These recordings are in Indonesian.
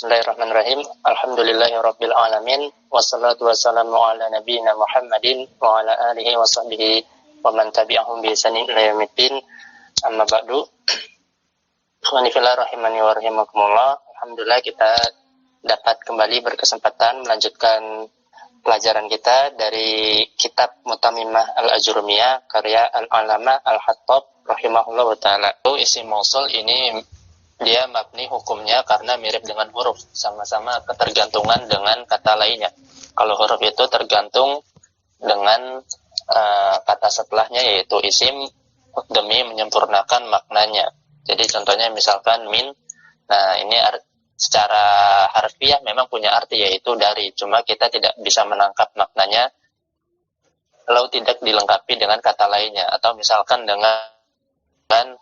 Bismillahirrahmanirrahim. Alhamdulillahirabbil alamin wassalatu wassalamu ala nabiyyina Muhammadin wa ala alihi wa sahbihi wa man tabi'ahum bi ihsanin ila yaumiddin. Amma ba'du. Ikhwani fillah rahimani wa rahimakumullah. Alhamdulillah kita dapat kembali berkesempatan melanjutkan pelajaran kita dari kitab Mutammimah Al-Ajurumiyah karya Al-Alama Al-Hattab rahimahullah ta'ala. Isim mausul ini dia mabni hukumnya karena mirip dengan huruf, sama-sama ketergantungan dengan kata lainnya. Kalau huruf itu tergantung dengan kata setelahnya, yaitu isim demi menyempurnakan maknanya. Jadi contohnya misalkan min, nah ini secara harfiah memang punya arti yaitu dari, cuma kita tidak bisa menangkap maknanya kalau tidak dilengkapi dengan kata lainnya. Atau misalkan dengan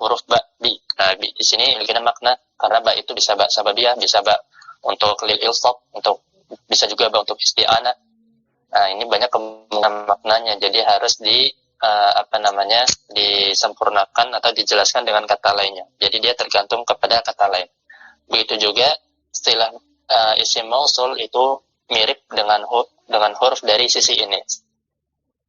huruf ba, bi. Nah, bi di sini memiliki makna karena ba itu bisa ba sababiyah, bisa ba untuk lil ilsaq, untuk bisa juga ba untuk isti'anah. Nah, ini banyak kemungkinan maknanya. Jadi harus disempurnakan atau dijelaskan dengan kata lainnya. Jadi dia tergantung kepada kata lain. Begitu juga istilah isim mausul itu mirip dengan huruf dari sisi ini.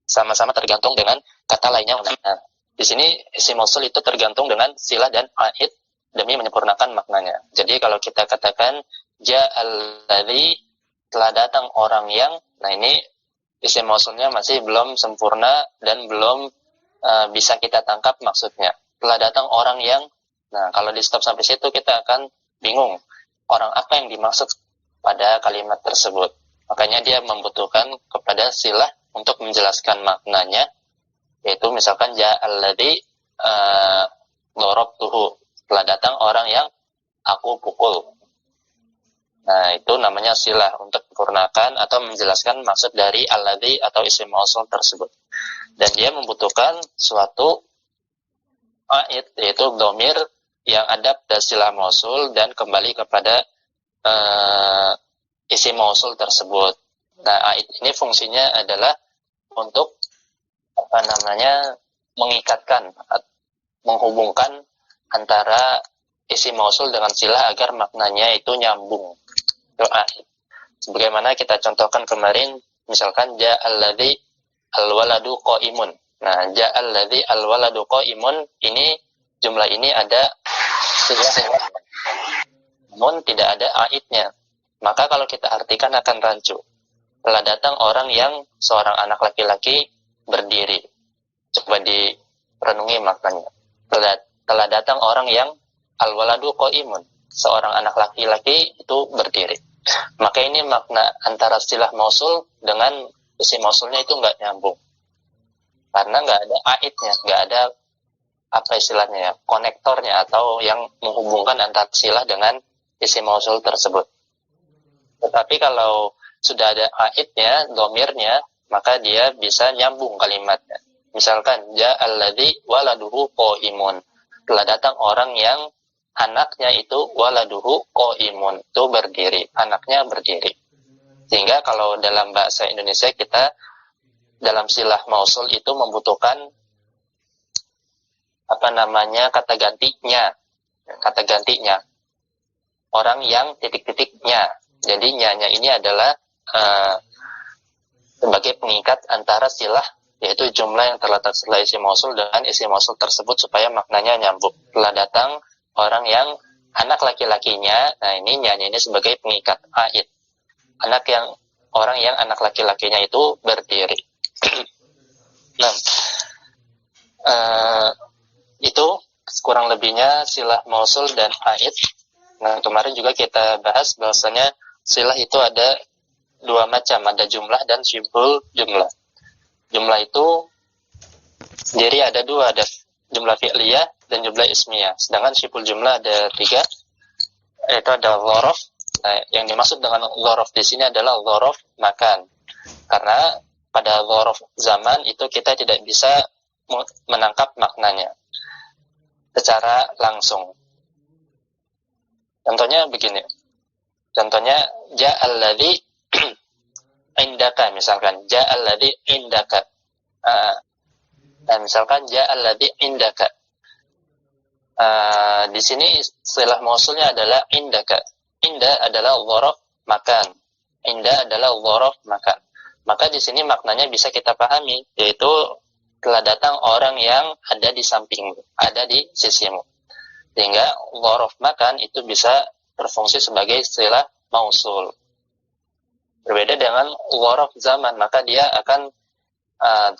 Sama-sama tergantung dengan kata lainnya. Nah, di sini isim mausul itu tergantung dengan silah dan aid demi menyempurnakan maknanya. Jadi kalau kita katakan ja'al ladzi, telah datang orang yang, nah ini isim mausulnya masih belum sempurna dan belum bisa kita tangkap maksudnya. Telah datang orang yang, nah kalau di stop sampai situ kita akan bingung orang apa yang dimaksud pada kalimat tersebut. Makanya dia membutuhkan kepada silah untuk menjelaskan maknanya, yaitu misalkan ja'al ladzi darabtuhu, telah datang orang yang aku pukul. Nah, itu namanya silah untuk menyempurnakan atau menjelaskan maksud dari alladzi atau isim mausul tersebut. Dan dia membutuhkan suatu aid, yaitu dhamir yang ada pada silah mausul dan kembali kepada isim mausul tersebut. Nah, aid ini fungsinya adalah untuk mengikatkan, menghubungkan antara isim mausul dengan silah agar maknanya itu nyambung. Itu aid. Sebagaimana kita contohkan kemarin, misalkan ja'al ladzi al-waladu qa'imun. Nah, ja'al ladzi al-waladu qa'imun, ini jumlah ini ada silah, namun tidak ada aidnya. Maka kalau kita artikan akan rancu. Telah datang orang yang seorang anak laki-laki berdiri. Coba direnungi maknanya. Telah datang orang yang al-waladu qa'imun, seorang anak laki-laki itu berdiri. Maka ini makna antara silah mausul dengan isim mausulnya itu nggak nyambung. Karena nggak ada aidnya, nggak ada konektornya atau yang menghubungkan antara silah dengan isim mausul tersebut. Tetapi kalau sudah ada aidnya, dhamirnya, maka dia bisa nyambung kalimatnya. Misalkan ja'al ladzi waladuhu qa'imun, telah datang orang yang anaknya itu waladuhu qa'imun, itu berdiri, anaknya berdiri. Sehingga kalau dalam bahasa Indonesia kita dalam silah mausul itu membutuhkan kata gantinya orang yang titik-titiknya. Jadi nya ini adalah sebagai pengikat antara silah, yaitu jumlah yang terletak setelah isim mausul dengan isim mausul tersebut supaya maknanya nyambung. Telah datang orang yang anak laki-lakinya, nah ini nya-nya ini sebagai pengikat aid. Orang yang anak laki-lakinya itu berdiri. Nah, itu kurang lebihnya silah mausul dan aid. Nah, kemarin juga kita bahas bahwasanya silah itu ada dua macam, ada jumlah dan syibhul jumlah. Jumlah itu sendiri ada dua, ada jumlah fi'liyah dan jumlah ismiyah. Sedangkan syibhul jumlah ada tiga, yaitu ada dzaraf. Nah, yang dimaksud dengan dzaraf di sini adalah dzaraf makan. Karena pada dzaraf zaman itu kita tidak bisa menangkap maknanya secara langsung. Contohnya begini. Contohnya ja'al ladzi indaka, misalkan ja'al ladzi indaka. Dan misalkan ja'al ladzi indaka. Di sini istilah mausulnya adalah indaka. Inda adalah dzaraf makan. Inda adalah dzaraf makan. Maka di sini maknanya bisa kita pahami, yaitu telah datang orang yang ada di sampingmu, ada di sisimu. Sehingga dzaraf makan itu bisa berfungsi sebagai istilah mausul. Berbeda dengan dzaraf zaman, maka dia akan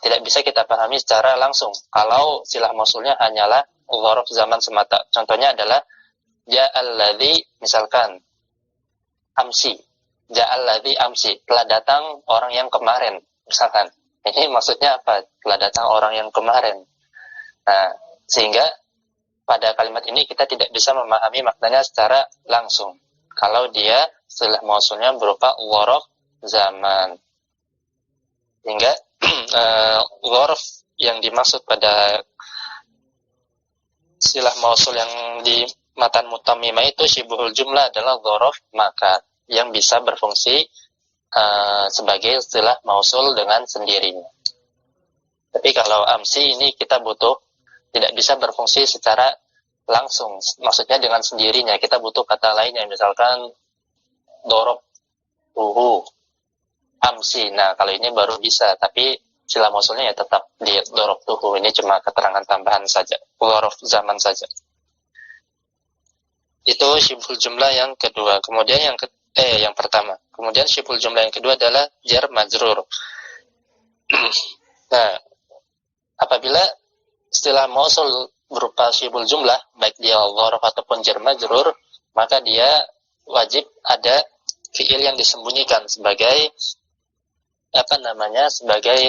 tidak bisa kita pahami secara langsung kalau silah mausulnya hanyalah dzaraf zaman semata. Contohnya adalah ja'alladzi, misalkan amsi, ja'alladzi amsi, telah datang orang yang kemarin, misalkan. Ini maksudnya apa? Telah datang orang yang kemarin. Nah, sehingga pada kalimat ini kita tidak bisa memahami maknanya secara langsung kalau dia silah mausulnya berupa dzaraf zaman. Sehingga dzaraf yang dimaksud pada silah mausul yang di matan mutammimah itu syibhul jumlah adalah dzaraf makan yang bisa berfungsi sebagai istilah mausul dengan sendirinya. Tapi kalau amsi ini kita butuh, tidak bisa berfungsi secara langsung, maksudnya dengan sendirinya. Kita butuh kata lainnya, misalkan dorop tuhu amsi. Nah, kalau ini baru bisa, tapi sila mausulnya ya tetap di dorop tuhu. Ini cuma keterangan tambahan saja, dzaraf zaman saja. Itu syibhul jumlah yang kedua. Kemudian yang pertama. Kemudian syibhul jumlah yang kedua adalah jar majrur. Nah, apabila istilah mausul berupa syibhul jumlah, baik dia dzaraf ataupun jar majrur, maka dia wajib ada fiil yang disembunyikan sebagai sebagai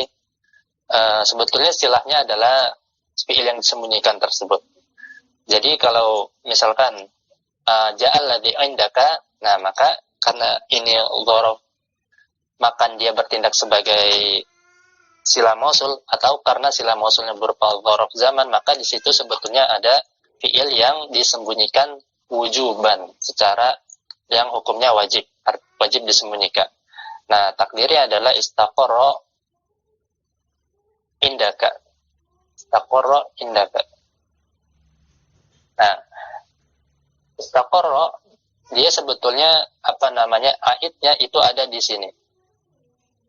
sebetulnya istilahnya adalah fiil yang disembunyikan tersebut. Jadi kalau misalkan ja'alladzi indaka, nah maka karena ini dzaraf makan dia bertindak sebagai sila mausul, atau karena sila mausulnya berupa dzaraf zaman, maka di situ sebetulnya ada fiil yang disembunyikan wujuban, secara yang hukumnya wajib disembunyikan. Nah, takdirnya adalah istaqarra indaka. Istaqarra indaka. Nah, istaqarra dia sebetulnya aidnya itu ada di sini.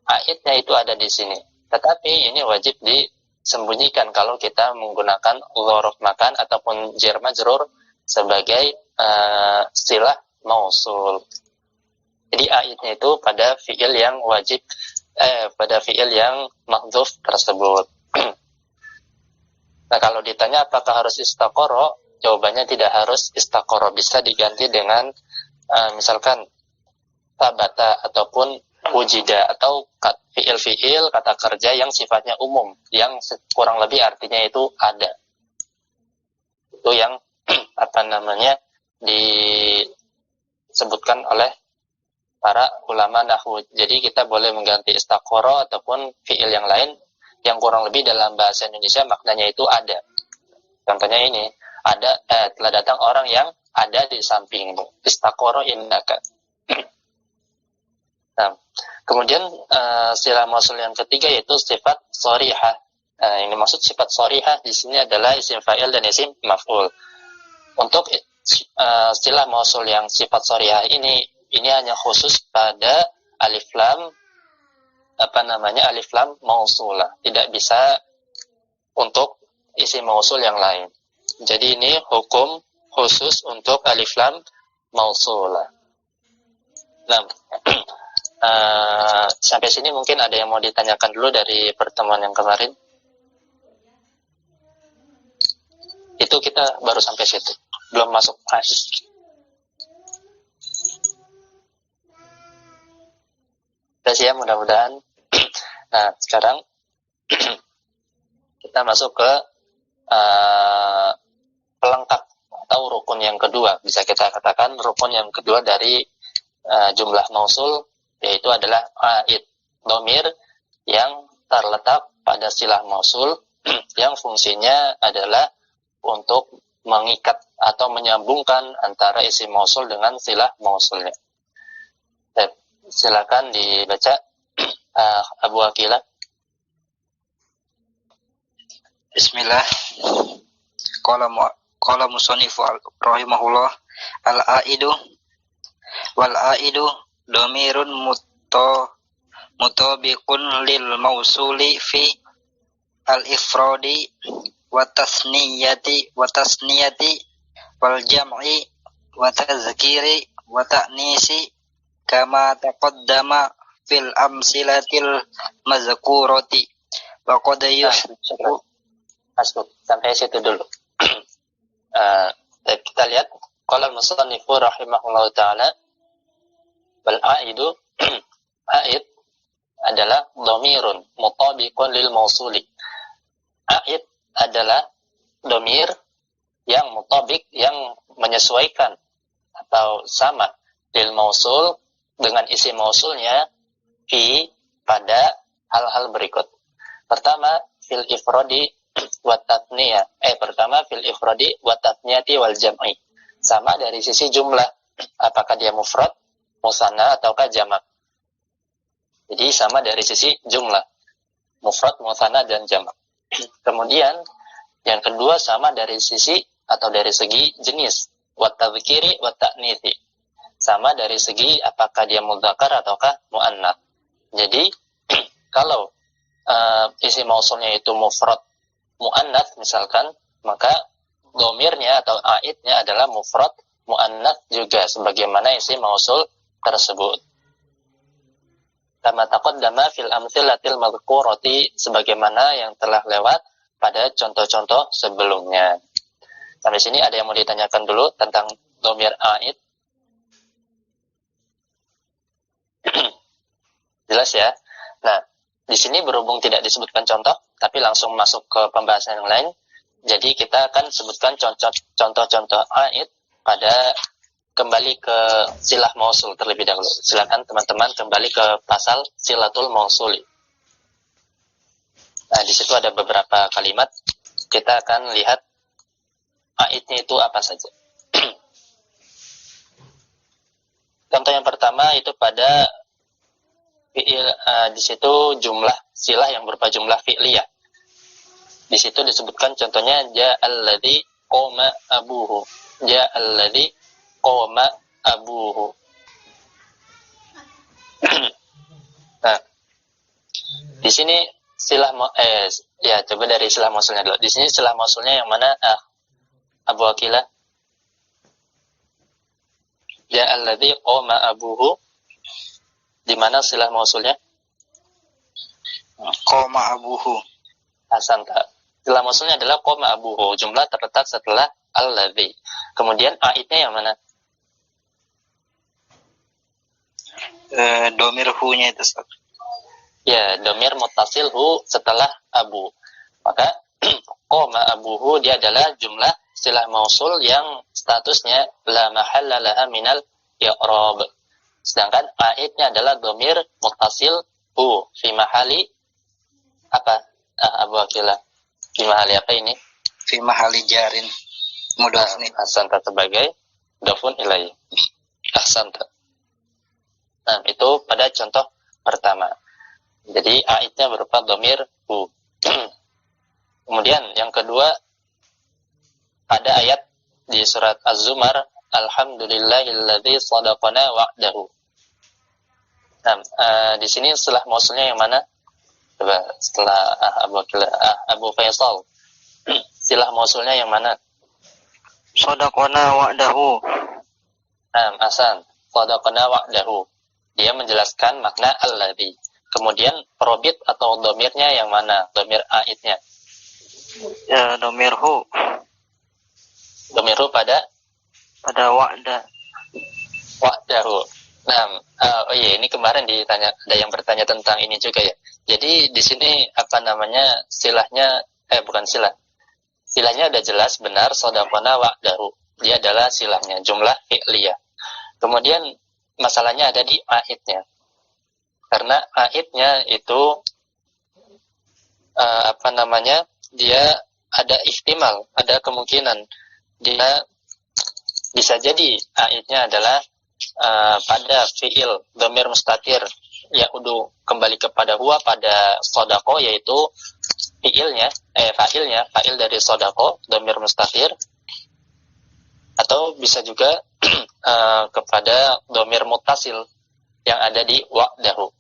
Aidnya itu ada di sini. Tetapi ini wajib disembunyikan kalau kita menggunakan dzaraf makan ataupun jar majrur sebagai istilah mausul. Jadi aidnya itu pada fiil yang wajib, pada fiil yang mahdzuf tersebut. Nah, kalau ditanya apakah harus istaqarra, jawabannya tidak harus istaqarra, bisa diganti dengan misalkan tabata ataupun wujida, atau fiil-fiil kata kerja yang sifatnya umum, yang kurang lebih artinya itu ada. Itu yang disebutkan oleh para ulama nahwu. Jadi kita boleh mengganti istaqarra ataupun fiil yang lain yang kurang lebih dalam bahasa Indonesia maknanya itu ada. Contohnya ini, telah datang orang yang ada di sampingmu. Istaqarra indaka. Nah, kemudian sila mausul yang ketiga yaitu sifat sharihah. Ini maksud sifat sharihah di sini adalah isim fa'il dan isim maf'ul. Untuk sila mausul yang sifat sharihah ini hanya khusus pada alif lam mausulah, tidak bisa untuk isim mausul yang lain. Jadi ini hukum khusus untuk alif lam mausulah. Nah, sampai sini mungkin ada yang mau ditanyakan dulu dari pertemuan yang kemarin. Itu kita baru sampai situ, belum masuk ya, mudah-mudahan. Nah, sekarang kita masuk ke pelengkap atau rukun yang kedua. Bisa kita katakan rukun yang kedua dari jumlah mausul, yaitu adalah aid, dhamir yang terletak pada silah mausul yang fungsinya adalah untuk mengikat atau menyambungkan antara isim mausul dengan silah mausulnya. Silakan dibaca Abu Aqila. Bismillah. Qala musannif rahimahullah, al-aidu Wal aidu dhamirun mutabiqun lil mausuli fi al ifradi wa tasniyati wal jam'i wa tazkiri wa ta'nisi kama taqaddama fil amsilatil mazkurati wa qad yushku. Masuk sampai situ dulu. Kita lihat qala al-musannifu rahimahullahu taala wal aidu aid adalah dhamirun mutabiqun lil mausuli. Aid adalah dhamir yang mutabik, yang menyesuaikan atau sama lil mausul dengan isi mausulnya fi pada hal-hal berikut. Pertama fil ifradi wa tatniyah. Pertama fil ifradi wa tatniyati wal jam'i. Sama dari sisi jumlah, apakah dia mufrad, musanna ataukah jamak. Jadi sama dari sisi jumlah, mufrad, musanna dan jamak. Kemudian yang kedua sama dari sisi atau dari segi jenis, wa tadhkiri wa ta'nitsi. Sama dari segi apakah dia mudzakkar ataukah muannats. Jadi kalau isi mausulnya itu mufrad muannats misalkan, maka dhamirnya atau aidnya adalah mufrad muannats juga sebagaimana isi mausul tersebut. Kama taqaddama fil amtsilatil madhkurati, sebagaimana yang telah lewat pada contoh-contoh sebelumnya. Sampai sini ada yang mau ditanyakan dulu tentang dhamir aid? Jelas ya? Nah, di sini berhubung tidak disebutkan contoh, tapi langsung masuk ke pembahasan yang lain. Jadi kita akan sebutkan contoh-contoh aid pada kembali ke silah mausul terlebih dahulu. Silakan teman-teman kembali ke pasal silatul mausuli. Nah, di situ ada beberapa kalimat. Kita akan lihat aidnya itu apa saja. Contoh yang pertama itu pada fi'il, di situ jumlah silah yang berupa jumlah fi'liyah. Di situ disebutkan contohnya ja'alladzi qoma abuhu. Ja'alladzi qoma abuhu. Nah, di sini silah coba dari silah mausulnya dulu. Di sini silah mausulnya yang mana? Abu Aqilah. Ja'alladzi qoma abuhu. Di mana silah mausulnya? Qoma abuhu. Ahsanta. Silah mausulnya adalah qoma abuhu. Jumlah terletak setelah alladzi. Kemudian aidnya yang mana? Domir hu-nya itu. Ya, domir muttasil hu setelah abu. Maka qoma abuhu dia adalah jumlah silah mausul yang statusnya la mahalla laha minal i'rab. Sedangkan aidnya adalah domir muttasil hu fi mahali apa? Abu Aqilah. Fi mahali apa ini? Fi mahali jarin. Mudhaf nih. Ahsanta sebagai dofun ilai. Ahsanta. Nah, itu pada contoh pertama. Jadi aidnya berupa domir hu. Kemudian yang kedua ada ayat di surat Az-Zumar, alhamdulillahilladzi shadaqana wa'dahu. Nah, di sini setelah mausulnya yang mana? Coba setelah Abu Faisal. Silah mausulnya yang mana? Shadaqana wa'dahu. Nah, Hasan, shadaqana wa'dahu. Dia menjelaskan makna alladzi. Kemudian robit atau domirnya yang mana? Domir aidnya. Ya, domir hu. Domir hu pada wa'da. Wa'dahu. Nah, ini kemarin ada yang bertanya tentang ini juga ya. Jadi di sini apa namanya silahnya bukan silah. Silahnya udah jelas benar shadaqana wa'dahu. Dia adalah silahnya jumlah fi'liyah. Kemudian masalahnya ada di aidnya. Karena aidnya itu dia ada ihtimal, ada kemungkinan dia bisa jadi aidnya adalah pada fi'il dhamir mustatir ya'udu kembali kepada huwa pada shadaqah, yaitu fa'ilnya fa'il dari shadaqah dhamir mustatir, atau bisa juga kepada domir muttasil yang ada di wa'dahu.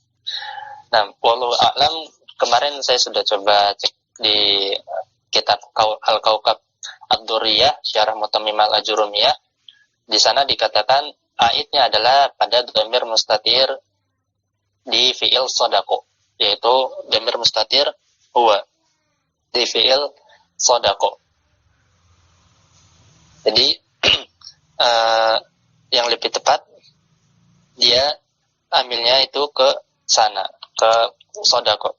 Nah, wallahu a'lam, kemarin saya sudah coba cek di kitab Al-Kaukab Ad-Durriyah Syarah Mutammim Al-Ajurumiyah. Di sana dikatakan aidnya adalah pada domir mustatir di fi'il sodako, yaitu domir mustatir huwa di fi'il sodako. Jadi yang lebih tepat dia ambilnya itu ke sana, ke sodako.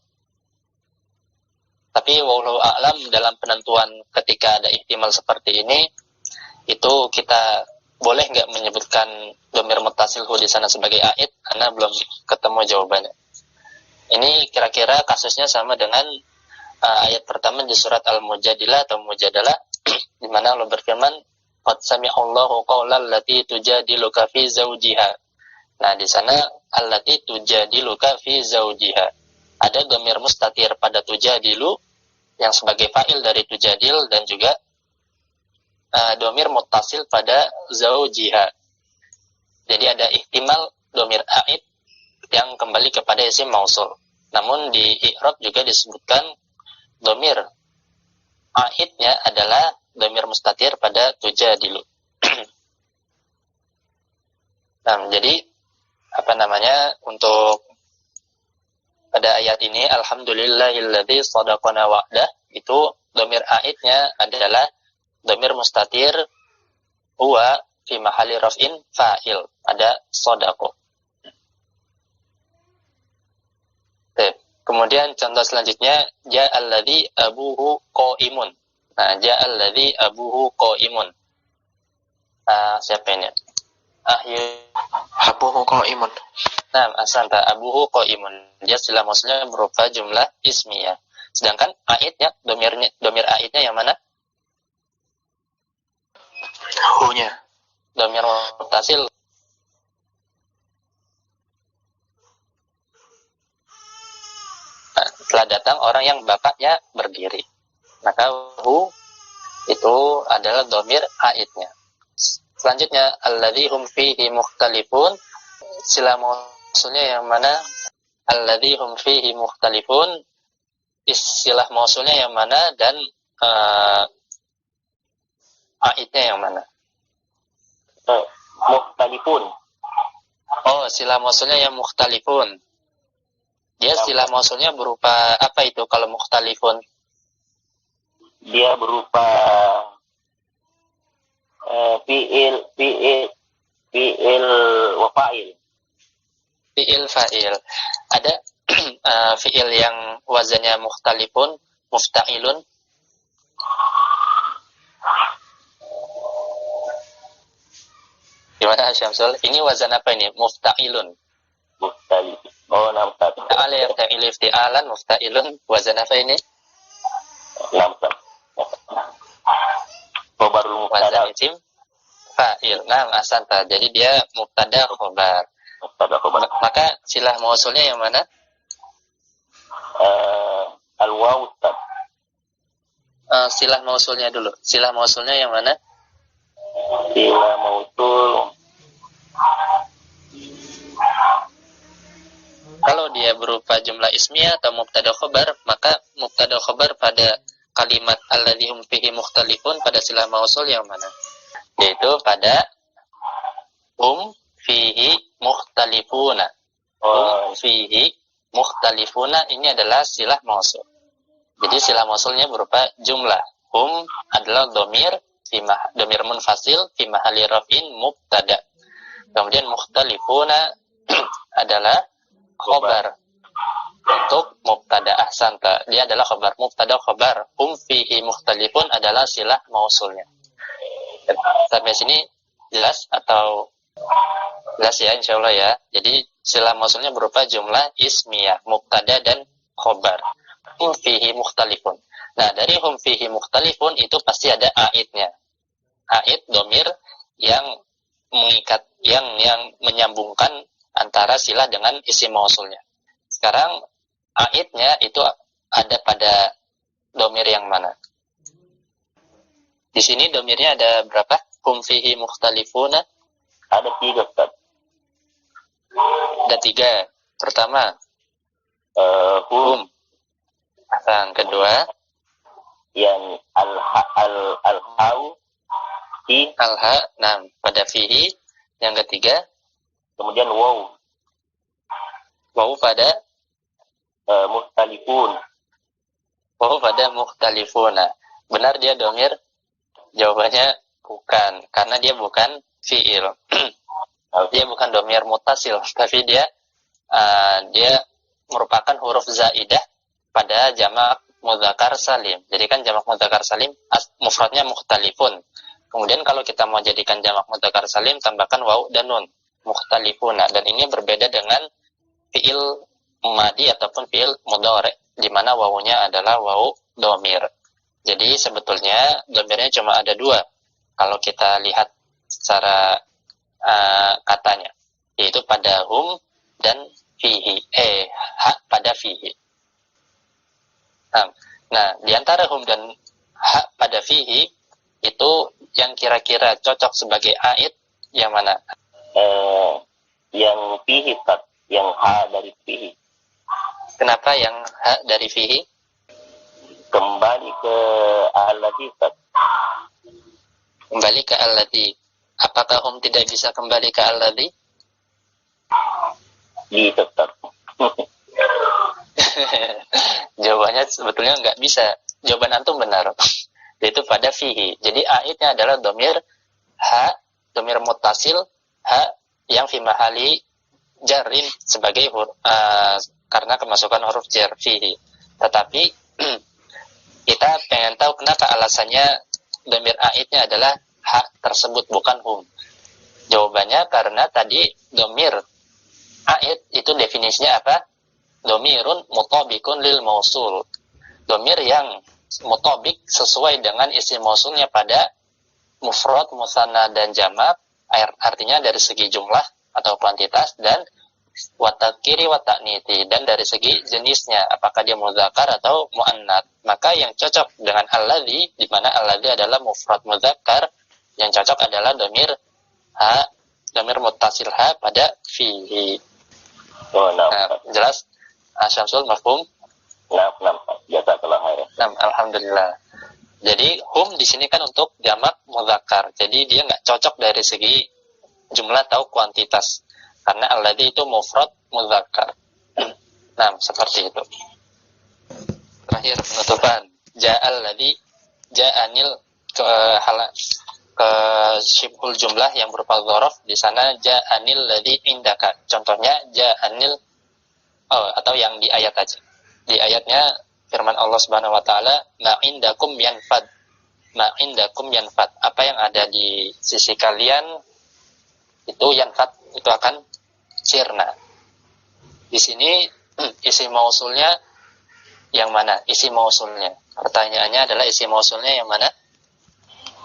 Tapi wallahu a'lam, dalam penentuan ketika ada ihtimal seperti ini, itu kita boleh nggak menyebutkan domir muttasilhu di sana sebagai aid, karena belum ketemu jawabannya. Ini kira-kira kasusnya sama dengan ayat pertama di surat Al-Mujadilah atau Mujadalah, di mana Allah berfirman, "Qad sami'allahu qaulal lati tujadiluka fi zawjiha." Nah, di sana allati tujadiluka fi zawjiha. Ada domir mustatir pada tujadilu yang sebagai fa'il dari tujadil, dan juga domir muttasil pada zawjiha. Jadi ada ihtimal domir aid yang kembali kepada isim mausul. Namun di i'rab juga disebutkan domir aidnya adalah domir mustatir pada tujadilu. Nah, jadi untuk pada ayat ini, alhamdulillahilladzi shadaqana wa'dah, itu domir aidnya adalah domir mustatir huwa fi mahalli raf'in fa'il, ada shadaqah. Kemudian contoh selanjutnya, ja'alladzi abuhu qa'imun. Nah, ja'alladzi abuhu qa'imun. Siapa ini? Abuhu qa'imun. Nah, asanta abuhu qa'imun. Dia istilah maksudnya berupa jumlah ismiyah. Sedangkan aidnya, domir aidnya yang mana? Hu-nya. Domir muttasil. Nah, telah datang orang yang bapaknya berdiri. Maka hu itu adalah domir aidnya. Selanjutnya, alladzi hum fihi mukhtalifun. Sila mausulnya yang mana? Alladzi hum fihi mukhtalifun. Istilah mausulnya yang mana, dan aidnya yang mana? Mukhtalifun. Oh, sila mausulnya yang mukhtalifun. Dia sila mausulnya berupa apa itu kalau mukhtalifun? Dia berupa fi'il wa fa'il. Fi'il fa'il. Ada fi'il yang wazannya mukhtalifun, mufta'ilun. Gimana Syamsul? Ini wazan apa ini? Mufta'ilun. Mukhtalif. Oh, nampak. Ta'ala yarta'il ifti'alan, mufta'ilun. Wazan apa ini? Nampak. Khobarul mubtada. Wazan isim fa'il. Nah, asanta. Jadi dia mubtada khobar. Mubtada khobar. Maka silah mausulnya yang mana? Al-waw. Silah mausulnya dulu. Silah mausulnya yang mana? Sila mausul. Kalau dia berupa jumlah ismiyah atau mubtada khobar, maka mubtada khobar pada kalimat alladzi hum fihi mukhtalifun pada silah mausul yang mana? Yaitu pada hum fihi mukhtalifuna. Hum fihi mukhtalifuna ini adalah silah mausul. Jadi silah mausulnya berupa jumlah. Hum adalah domir munfasil fi mahalli raf'in mubtada. Kemudian mukhtalifuna adalah khobar untuk mubtada. Ahsanta. Dia adalah khobar, mubtada khobar. Hum fihi mukhtalifun adalah silah mausulnya. Sampai sini jelas atau jelas ya, insyaallah ya. Jadi silah mausulnya berupa jumlah ismiyah, mubtada dan khobar. Hum fihi mukhtalifun. Nah, dari hum fihi mukhtalifun itu pasti ada aidnya. Aid domir yang mengikat, yang menyambungkan antara silah dengan isim mausulnya. Sekarang aidnya itu ada pada domir yang mana? Di sini domirnya ada berapa? hum fihi mukhtalifuna? Ada 3, Ustaz. Ada 3. Pertama, Hum yang kedua, yang al-hau fi, al-ha, nah pada fihi. Yang ketiga, kemudian waw pada mukhtalifun. pada mukhtalifuna. Benar dia domir? Jawabannya bukan, karena dia bukan fiil. Dia bukan domir mutasil, tapi dia merupakan huruf zaidah pada jamak mudzakkar salim. Jadi kan jamak mudzakkar salim mufradnya mukhtalifun. Kemudian kalau kita mau jadikan jamak mudzakkar salim, tambahkan waw dan nun, mukhtalifuna. Dan ini berbeda dengan fiil madi ataupun fiil mudhari, di mana wawunya adalah wawu domir. Jadi sebetulnya domirnya cuma ada 2 kalau kita lihat secara katanya, yaitu pada hum dan fihi, pada fihi. Nah, di antara hum dan ha pada fihi itu yang kira-kira cocok sebagai aid yang mana? Yang fihi, Ustaz. Yang ha dari fihi. Kenapa yang ha dari fihi? Kembali ke alladzi, Ustaz. Kembali ke alladzi. Apakah hum tidak bisa kembali ke alladzi? Bisa, Ustaz. Jawabannya sebetulnya nggak bisa. Jawaban antum benar. Yaitu pada fihi. Jadi aidnya adalah domir ha, domir muttasil ha yang fi mahali jarin sebagai karena kemasukan huruf jar fihi. Tetapi kita pengen tahu kenapa alasannya domir aidnya adalah ha tersebut bukan hum. Jawabannya karena tadi domir aid itu definisinya apa? Domirun mutabikun lil mausul. Domir yang mutabik sesuai dengan isim mausulnya pada mufrad, musanna dan jamak, artinya dari segi jumlah atau kuantitas, dan watakiri watakniti, dan dari segi jenisnya apakah dia mudzakkar atau muannats. Maka yang cocok dengan alladzi, di mana alladzi adalah mufrad mudzakkar, yang cocok adalah domir ha, domir muttasil ha pada fihi. Nah, jelas Syamsul, mafhum? Nah, jazakallah khairan. Nah, alhamdulillah. Jadi hum di sini kan untuk jamak mudzakkar. Jadi dia nggak cocok dari segi jumlah atau kuantitas. Karena alladzi itu mufrad mudzakkar. Nah, seperti itu. Terakhir penutupan. Ja'al ladzi ja'anil ke syibhul jumlah yang berupa dzaraf, di sana ja'anil ladzi indaka. Contohnya ja'anil atau yang di ayat aja. Di ayatnya firman Allah Subhanahu wa taala, ma indakum yanfad. Ma indakum yanfad. Apa yang ada di sisi kalian itu yanfad, itu akan sirna. Di sini isi mausulnya yang mana? Isi mausulnya. Pertanyaannya adalah isi mausulnya yang mana?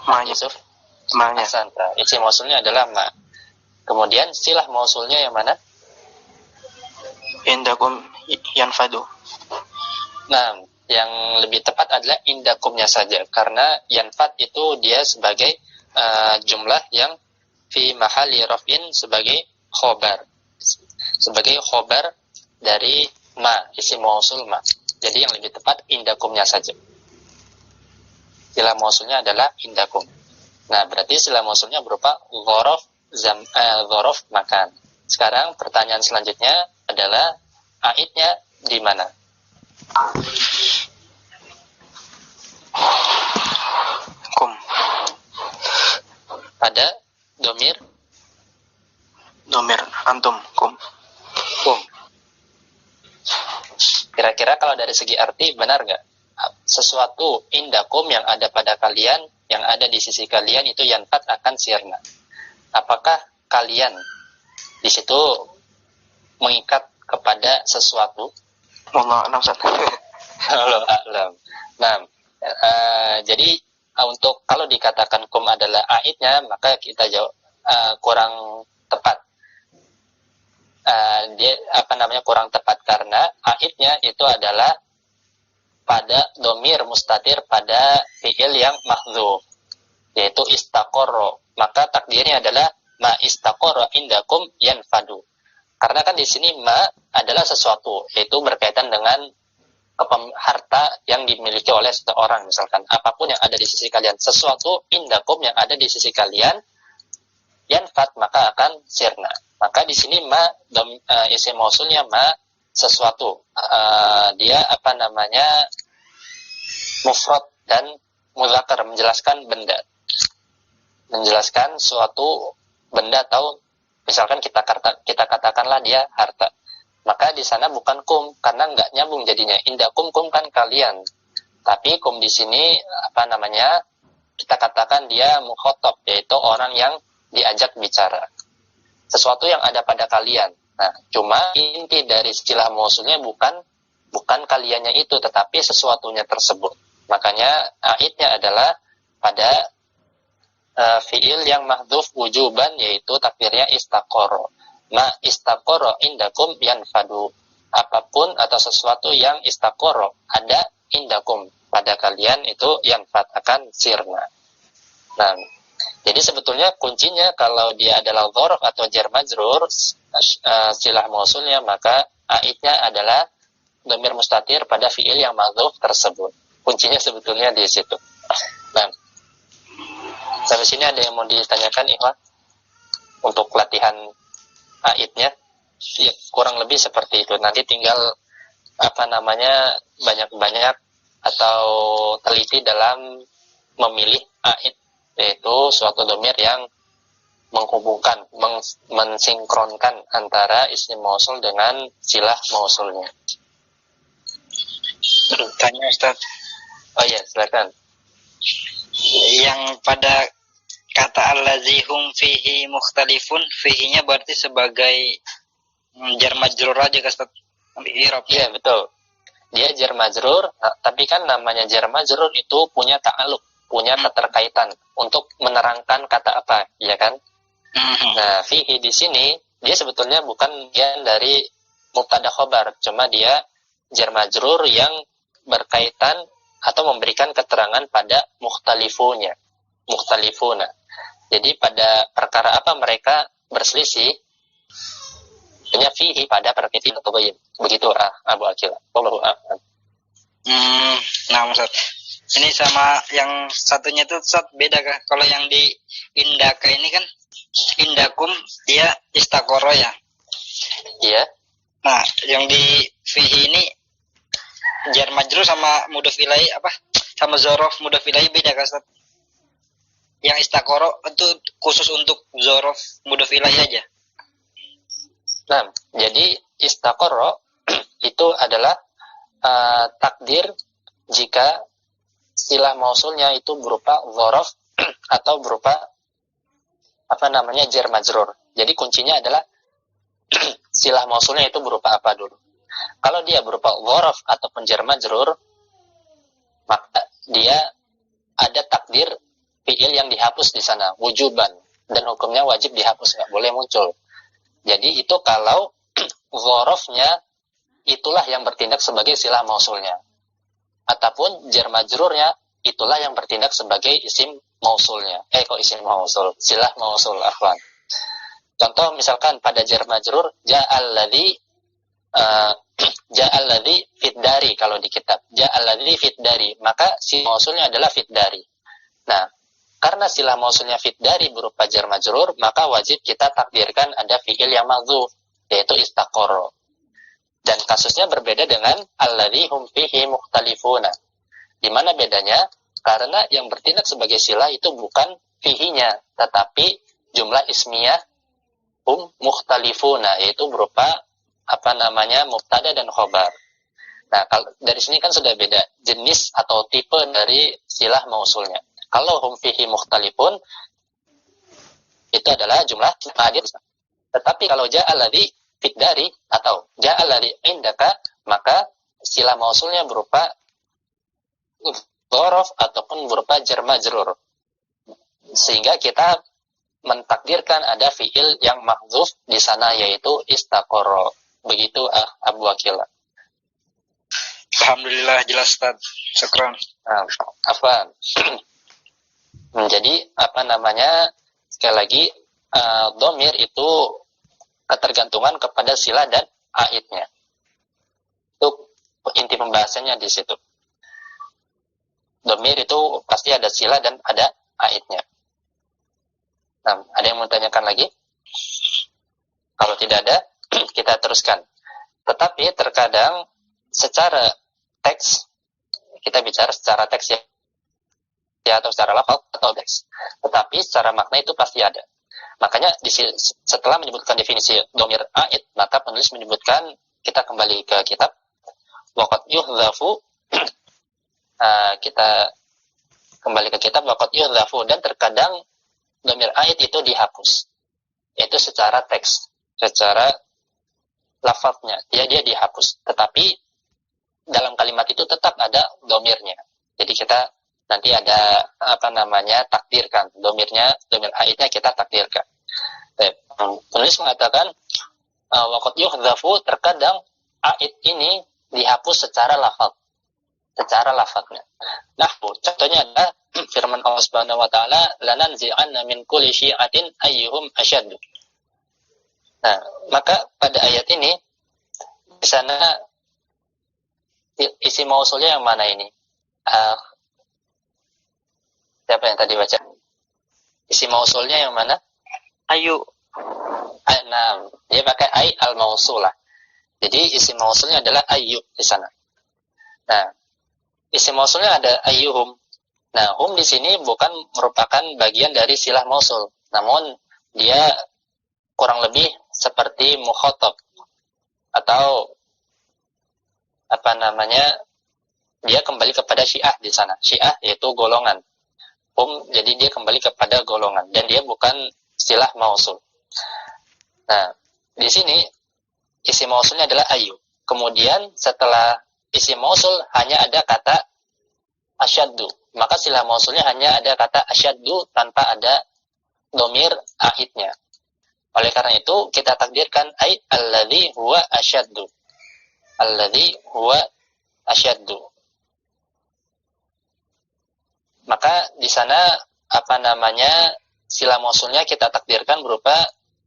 Ma, Yusuf. Ma-nya. Asanta. Isi mausulnya adalah ma. Kemudian silah mausulnya yang mana? Indakum yanfadu. Nah, yang lebih tepat adalah indakumnya saja, karena yanfad itu dia sebagai jumlah yang fi mahali raf'in sebagai khobar, dari ma, isim mausul ma. Jadi yang lebih tepat indakumnya saja. Sila mausulnya adalah indakum. Nah, berarti sila mausulnya berupa dzaraf makan. Sekarang pertanyaan selanjutnya adalah aidnya di mana? Kum. Pada domir Antum. Kum. Kira-kira kalau dari segi arti benar nggak? Sesuatu indakum yang ada pada kalian, yang ada di sisi kalian itu yanfat akan sirna. Apakah kalian di situ mengikat kepada sesuatu? Wallah a'lam. Allah a'lam. Nah, jadi untuk kalau dikatakan kum adalah aidnya, maka kita jawab kurang tepat. Dia kurang tepat karena aidnya itu adalah pada domir mustatir pada fiil yang mahdzuf, yaitu istaqarra. maka takdirnya adalah ma istaqarra indakum yanfadu. Karena kan di sini ma adalah sesuatu, yaitu berkaitan dengan harta yang dimiliki oleh seseorang, misalkan apapun yang ada di sisi kalian, sesuatu indakum yang ada di sisi kalian, yanfat maka akan sirna. Maka di sini ma isim mausulnya ma sesuatu, dia mufrad dan mudzakkar, menjelaskan benda, menjelaskan suatu benda, atau misalkan kita katakanlah dia harta, maka di sana bukan kum karena nggak nyambung jadinya. Indakum kum kan kalian, tapi kum di sini kita katakan dia mukhatab, yaitu orang yang diajak bicara, sesuatu yang ada pada kalian. Nah, cuma inti dari istilah mausulnya bukan kaliannya itu, tetapi sesuatunya tersebut. Makanya aidnya adalah pada fiil yang mahdhuf wujuban, yaitu takdirnya istaqarra. Ma istaqarra indakum yanfadu. Apapun atau sesuatu yang istaqarra ada indakum pada kalian itu yanfad akan sirna. Nah, jadi sebetulnya kuncinya kalau dia adalah dzarf atau jar majrur silah mausulnya, maka aidnya adalah dhamir mustatir pada fiil yang mahdhuf tersebut. Kuncinya sebetulnya di situ. Nah, sampai sini ada yang mau ditanyakan, Ikhwan? Untuk latihan aidnya, ya, kurang lebih seperti itu. Nanti tinggal banyak-banyak atau teliti dalam memilih aid, yaitu suatu dhamir yang menghubungkan, mensinkronkan antara isim mausul dengan silah mausulnya. Tanya Ustaz. Oh iya, silakan. Yang pada kata allazi hum fihi mukhtalifun, fihinya berarti sebagai jar majrur aja kan Ustaz? Iya, betul. Dia jar majrur, tapi kan namanya jar majrur itu punya ta'alluq, punya keterkaitan untuk menerangkan kata apa, ya kan? Nah, fihi di sini dia sebetulnya bukan bagian dari mubtada khobar, cuma dia jar majrur yang berkaitan atau memberikan keterangan pada mukhtalifuna. Jadi pada perkara apa mereka berselisih, punya fihi pada perkara atau bayin. Begitu Abu Akil. Wallahu a'lam. Nah, Ustaz. Ini sama yang satunya itu Ustaz beda kah? Kalau yang di indaka ini kan indakum dia istaqarra ya. Iya. Nah, yang di fihi ini jar majrur sama mudhof ilaih sama dzaraf mudhof ilaih beda kan Ustaz? Yang istaqarra itu khusus untuk dzaraf mudhof ilaih aja. Nah, jadi istaqarra itu adalah takdir jika silah mausulnya itu berupa dzaraf atau berupa jar majrur. Jadi kuncinya adalah silah mausulnya itu berupa apa dulu. Kalau dia berupa dzaraf ataupun jar majrur, maka dia ada takdir fiil yang dihapus di sana, wujuban, dan hukumnya wajib dihapus, nggak boleh muncul. Jadi itu kalau dzarafnya itulah yang bertindak sebagai silah mausulnya, ataupun jar majrurnya itulah yang bertindak sebagai isim mausulnya. Isim mausul, silah mausul, akhwan. Contoh misalkan pada jar majrur ja'alladzi fit dari, kalau di kitab ja'alladzi fit dari, maka si mausulnya adalah fit dari. Nah, karena silah mausulnya fit dari berupa jar majrur, maka wajib kita takdirkan ada fiil yang mahdhuf, yaitu istaqarra. Dan kasusnya berbeda dengan alladzi hum fihi mukhtalifuna. Di mana bedanya? Karena yang bertindak sebagai silah itu bukan fihinya, tetapi jumlah ismiyah hum mukhtalifuna, yaitu berupa mubtada dan khobar. Nah, kalau dari sini kan sudah beda jenis atau tipe dari silah mausulnya. Kalau hum fihi mukhtalifun itu adalah jumlah hadir. Tetapi kalau ja'alladzi fit dari atau ja'alladzi indaka, maka silah mausulnya berupa dzaraf ataupun berupa jar majrur. Sehingga kita mentakdirkan ada fiil yang mahdzuf di sana, yaitu istaqarra. Begitu Abu Akil. Alhamdulillah jelas Ustaz. Syukran. Jadi sekali lagi dhamir itu ketergantungan kepada sila dan aidnya. Itu inti pembahasannya di situ. Dhamir itu pasti ada sila dan ada aidnya. Nah, ada yang mau tanyakan lagi? Kalau tidak ada, kita teruskan. Tetapi terkadang secara teks, kita bicara secara teks ya atau secara lafaz atau teks. Tetapi secara makna itu pasti ada. Makanya setelah menyebutkan definisi dhamir aid, maka penulis menyebutkan, kita kembali ke kitab, waqad yuhdhafu, kita kembali ke kitab waqad yuhdhafu, dan terkadang dhamir aid itu dihapus. Itu secara teks, secara lafaznya dia dihapus. Tetapi dalam kalimat itu tetap ada dhamirnya. Jadi kita nanti ada takdirkan dhamirnya, dhamir aidnya kita takdirkan. Penulis mengatakan waqad yuhdhafu, terkadang aid ini dihapus secara lafaznya. Nah, contohnya adalah firman Allah Subhanahu wa taala, lananzi'anna min kulli syi'atin ayyuhum asyaddu. Nah, maka pada ayat ini di sana isi mausulnya yang mana ini? Siapa yang tadi baca? Isi mausulnya yang mana? Ayu. Nah, dia pakai ay al-mausulah. Jadi isi mausulnya adalah ayu di sana. Nah, isi mausulnya ada ayyuhum. Nah, hum di sini bukan merupakan bagian dari silah mausul, namun dia kurang lebih seperti mukhatab atau dia kembali kepada syiah di sana. Syiah yaitu golongan. Jadi dia kembali kepada golongan dan dia bukan silah mausul. Nah, di sini isi mausulnya adalah ayu. Kemudian setelah isi mausul hanya ada kata asyaddu, maka silah mausulnya hanya ada kata asyaddu tanpa ada dhamir aidnya. Oleh karena itu kita takdirkan ay alladzi huwa asyaddu. Alladzi huwa asyaddu. Maka di sana sila mausulnya kita takdirkan berupa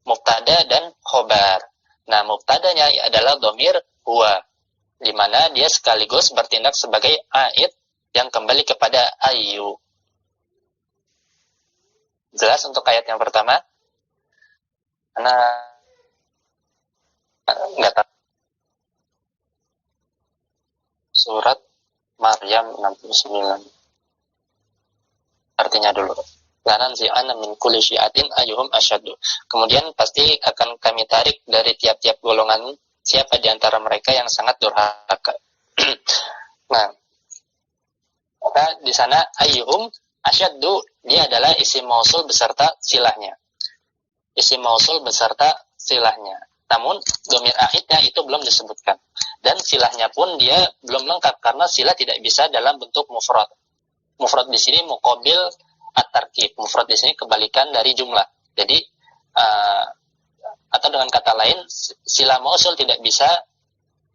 mubtada dan khobar. Nah, mubtadanya adalah dhamir huwa, di mana dia sekaligus bertindak sebagai aid yang kembali kepada ayu. Jelas untuk ayat yang pertama? Karena nggak tahu. Surat Maryam 69. Artinya dulu. Lananzi'anna min kulli syi'atin ayyuhum asyaddu. Kemudian pasti akan kami tarik dari tiap-tiap golongan siapa di antara mereka yang sangat durhaka. Nah, maka di sana ayyuhum asyaddu dia adalah isim mausul beserta silahnya. Isim mausul beserta silahnya. Namun dhamir aidnya itu belum disebutkan. Dan silahnya pun dia belum lengkap karena silah tidak bisa dalam bentuk mufrad. Mufrad di sini muqabil at-tarkib. Mufrad di sini kebalikan dari jumlah. Jadi atau dengan kata lain, sila mausul tidak bisa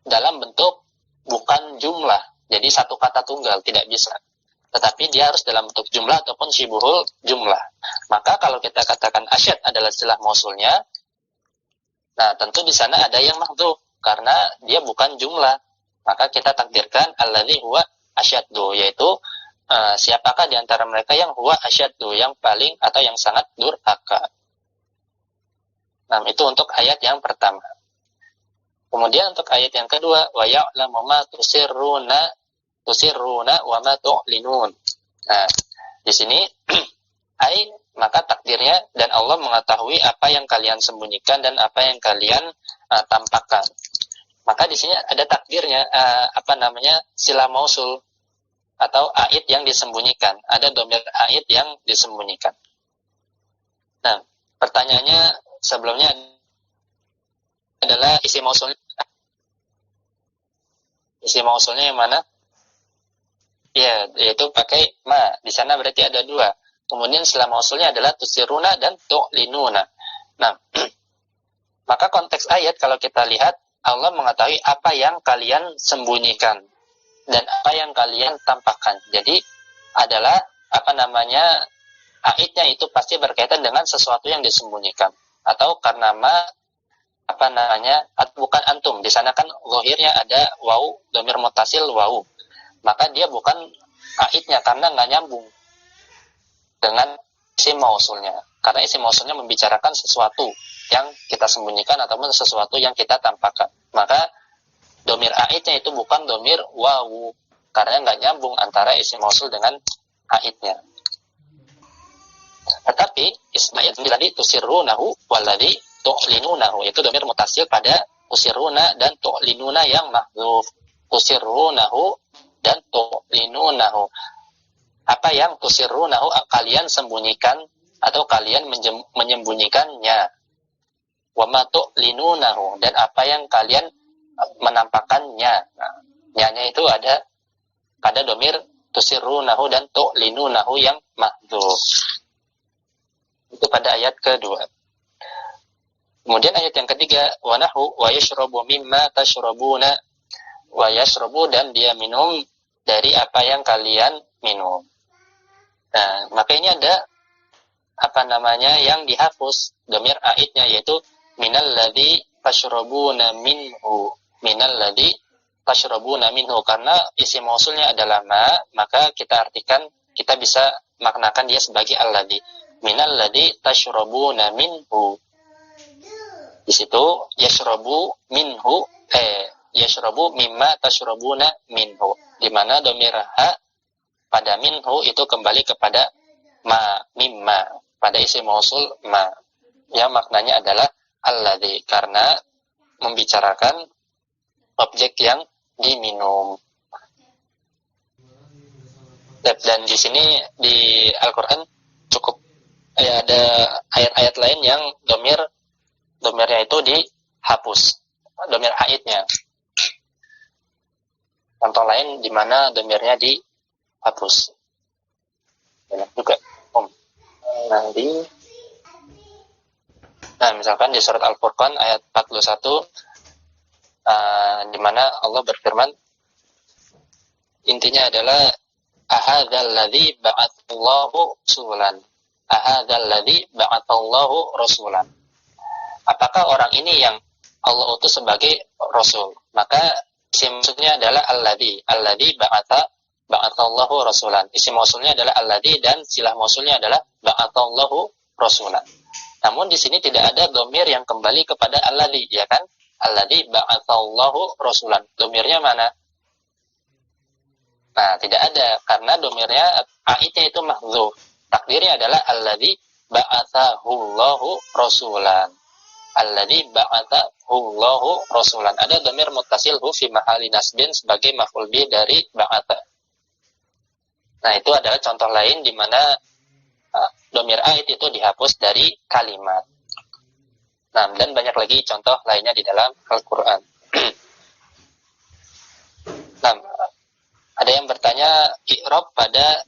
dalam bentuk bukan jumlah. Jadi satu kata tunggal tidak bisa. Tetapi dia harus dalam bentuk jumlah ataupun syibuhul jumlah. Maka kalau kita katakan asyad adalah silah mausulnya, nah tentu di sana ada yang mahdhuf karena dia bukan jumlah. Maka kita takdirkan alladzi huwa asyaddu, yaitu siapakah di antara mereka yang huwa asyaddu, yang paling atau yang sangat durhaka. Nah, itu untuk ayat yang pertama. Kemudian untuk ayat yang kedua, wa ya'lamu ma tusirruna wa ma tu'linun. Nah, di sini maka takdirnya dan Allah mengetahui apa yang kalian sembunyikan dan apa yang kalian tampakkan. Maka di sini ada takdirnya sila mausul atau aid yang disembunyikan, ada dhamir aid yang disembunyikan. Nah, pertanyaannya sebelumnya adalah isi mausulnya. Isi mausulnya yang mana? Ya, yaitu pakai ma. Di sana berarti ada dua. Kemudian sila mausulnya adalah tusiruna dan tu'linuna. Nah, maka konteks ayat kalau kita lihat, Allah mengetahui apa yang kalian sembunyikan dan apa yang kalian tampakkan. Jadi adalah aidnya itu pasti berkaitan dengan sesuatu yang disembunyikan. Atau karena bukan antum. Di sana kan zahirnya ada waw, dhamir muttasil waw. Maka dia bukan aidnya karena nggak nyambung dengan isim mausulnya. Karena isim mausulnya membicarakan sesuatu yang kita sembunyikan ataupun sesuatu yang kita tampakkan. Maka dhamir aidnya itu bukan dhamir waw, karena nggak nyambung antara isim mausul dengan aidnya. Tetapi isma'il tadi tusirrunahu walladhi tu'linunahu, itu dhamir mutasil pada tusirruna dan tu'linuna yang mahdzuf. Tusirrunahu dan tu'linunahu. Apa yang tusirrunahu kalian sembunyikan atau kalian menyembunyikannya. Wa ma tu'linunahu, dan apa yang kalian menampakkannya. Nah, nya itu ada pada dhamir tusirrunahu dan tu'linunahu yang mahdzuf. Itu pada ayat kedua. Kemudian ayat yang ketiga, wa nahu wa yashrabu mimma tashrabuna, wa yashrabu, dan dia minum dari apa yang kalian minum. Nah, maka ini ada yang dihapus dhamir aidnya, yaitu minal ladzi tashrabuna minhu. Minal ladzi tashrabuna minhu, karena isim mausulnya adalah maka kita bisa maknakan dia sebagai alladzi. Minal ladzi tashrabuna minhu. Di situ yashrabu minhu, yashrabu mimma tashrabuna minhu, di mana dhamir ha pada minhu itu kembali kepada mimma, pada isim mausul yang maknanya adalah alladzi, karena membicarakan objek yang diminum. Dan di sini di Al-Qur'an cukup ada ayat-ayat lain yang dhamirnya itu dihapus, dhamir aidnya. Contoh lain di mana dhamirnya dihapus. Banyak juga. Nah, misalkan di surat Al-Furqan ayat 41, di mana Allah berfirman, intinya adalah ahadzal ladzi ba'atsallahu rasulan. Ahadzal ladzi ba'atsallahu rasulan. Apakah orang ini yang Allah utus sebagai rasul? Maka isim mausulnya adalah alladzi ba'atsallahu rasulan. Isim mausulnya adalah alladzi dan silah mausulnya adalah ba'atsallahu rasulan. Namun di sini tidak ada dhamir yang kembali kepada alladzi, ya kan? Alladzi ba'atsallahu rasulan. Dhamirnya mana? Nah, tidak ada, karena dhamirnya aidnya itu mahdzuf. Takdirnya adalah alladzi ba'atsahullahu rasulan. Alladzi ba'atsahullahu rasulan. Ada dhamir muttasil hu fi mahalli nasbin sebagai maf'ul bih dari ba'atsa. Nah, itu adalah contoh lain di mana dhamir aid itu dihapus dari kalimat. Nah, dan banyak lagi contoh lainnya di dalam Al-Qur'an. Nah, ada yang bertanya i'rab pada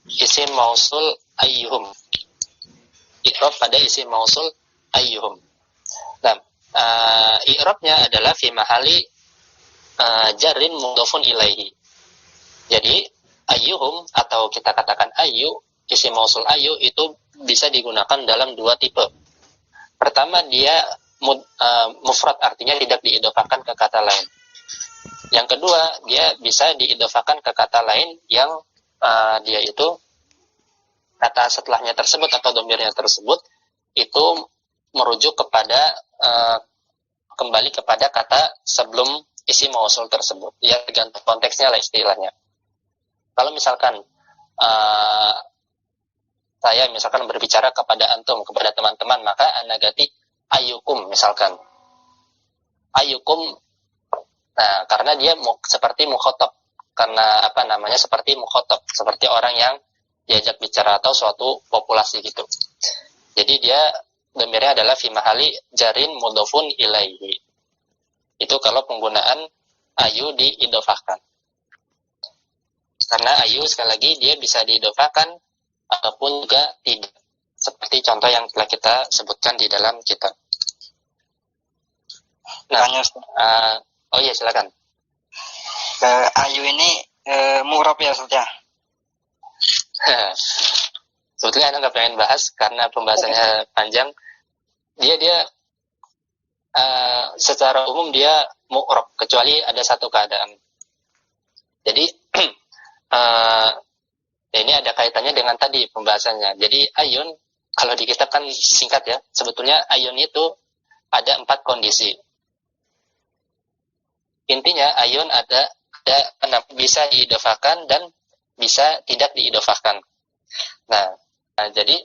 isim mausul ayyuhum. I'rab pada isim mausul ayyuhum. Nah, i'rabnya adalah fi mahali jarrin mudhafun ilaihi. Jadi ayyuhum, atau kita katakan ayyu, isim mausul ayyu itu bisa digunakan dalam dua tipe. Pertama, dia mufrad, artinya tidak diidhofakan ke kata lain. Yang kedua, dia bisa diidhofakan ke kata lain yang dia itu kata setelahnya tersebut atau dhamirnya tersebut itu merujuk kepada kembali kepada kata sebelum isim mausul tersebut. Ya, tergantung konteksnya lah istilahnya. Kalau misalkan saya misalkan berbicara kepada antum, kepada teman-teman, maka ana ganti ayyukum misalkan. Ayyukum, nah, karena dia seperti mukhatab, karena seperti mukhatab, seperti orang yang diajak bicara atau suatu populasi gitu. Jadi dia dhamirnya adalah fi mahali jarin mudhafun ilaihi. Itu kalau penggunaan ayu diidhofahkan. Karena ayu sekali lagi dia bisa diidhofahkan ataupun juga tidak, seperti contoh yang telah kita sebutkan di dalam kitab. Nah, oh iya, silakan. Ayu ini mu'rab ya, Ustaz ya? Sebetulnya Anda nggak pengen bahas karena pembahasannya panjang. Dia secara umum dia mu'rab, kecuali ada satu keadaan. Jadi ini ada kaitannya dengan tadi pembahasannya. Jadi ayun, kalau di kitab kan singkat ya, sebetulnya ayun itu ada 4 kondisi. Intinya ayun ada bisa diidofakan dan bisa tidak diidofakan. Nah, jadi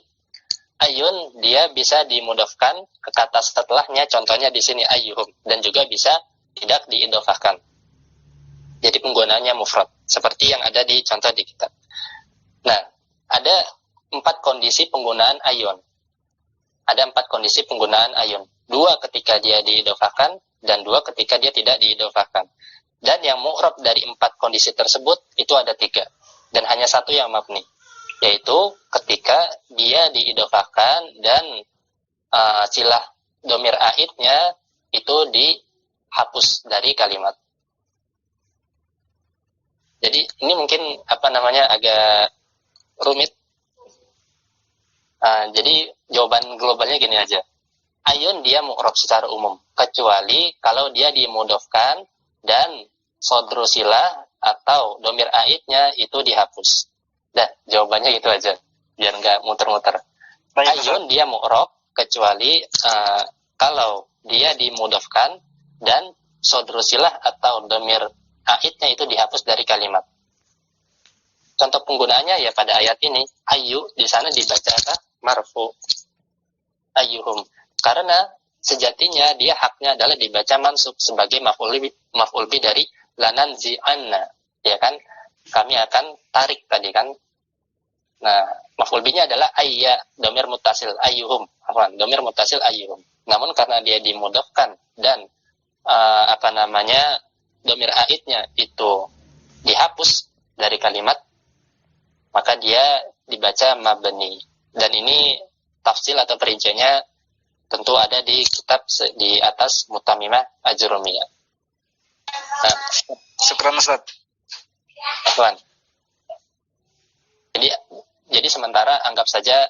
ayun dia bisa dimudofkan ke kata setelahnya, contohnya di sini ayyuhum, dan juga bisa tidak diidofahkan. Jadi penggunaannya mufrad, seperti yang ada di contoh di kitab. Nah, ada 4 kondisi penggunaan ayun. Ada 4 kondisi penggunaan ayun. 2 ketika dia diidofahkan, dan 2 ketika dia tidak diidofahkan. Dan yang mu'rab dari 4 kondisi tersebut, itu ada 3. Dan hanya 1 yang mabni, yaitu ketika dia diidofahkan dan silah domir aidnya itu dihapus dari kalimat. Jadi ini mungkin agak rumit. Jadi jawaban globalnya gini aja. Ayun dia mu'rab secara umum, kecuali kalau dia dimudofkan dan sodru silah atau domir aidnya itu dihapus. Nah, jawabannya gitu aja, biar nggak muter-muter. Ayun dia mu'rab, kecuali kalau dia dimudofkan dan sodru silah atau domir aidnya itu dihapus dari kalimat. Contoh penggunaannya ya pada ayat ini, ayu di sana dibaca apa? Marfu. Ayyuhum. Karena sejatinya dia haknya adalah dibaca mansub sebagai maf'ul bi dari lananzi'anna, ya kan? Kami akan tarik tadi kan. Nah, maf'ul binya adalah ayya, domir mutasil ayyuhum. Domir mutasil ayyuhum. Namun karena dia dimudofkan dan domir aidnya itu dihapus dari kalimat, maka dia dibaca mabni. Dan ini tafsil atau perinciannya tentu ada di kitab di atas Mutamimah Ajrumiyah. Nah, Syukran Ustaz. Tuan. Jadi sementara anggap saja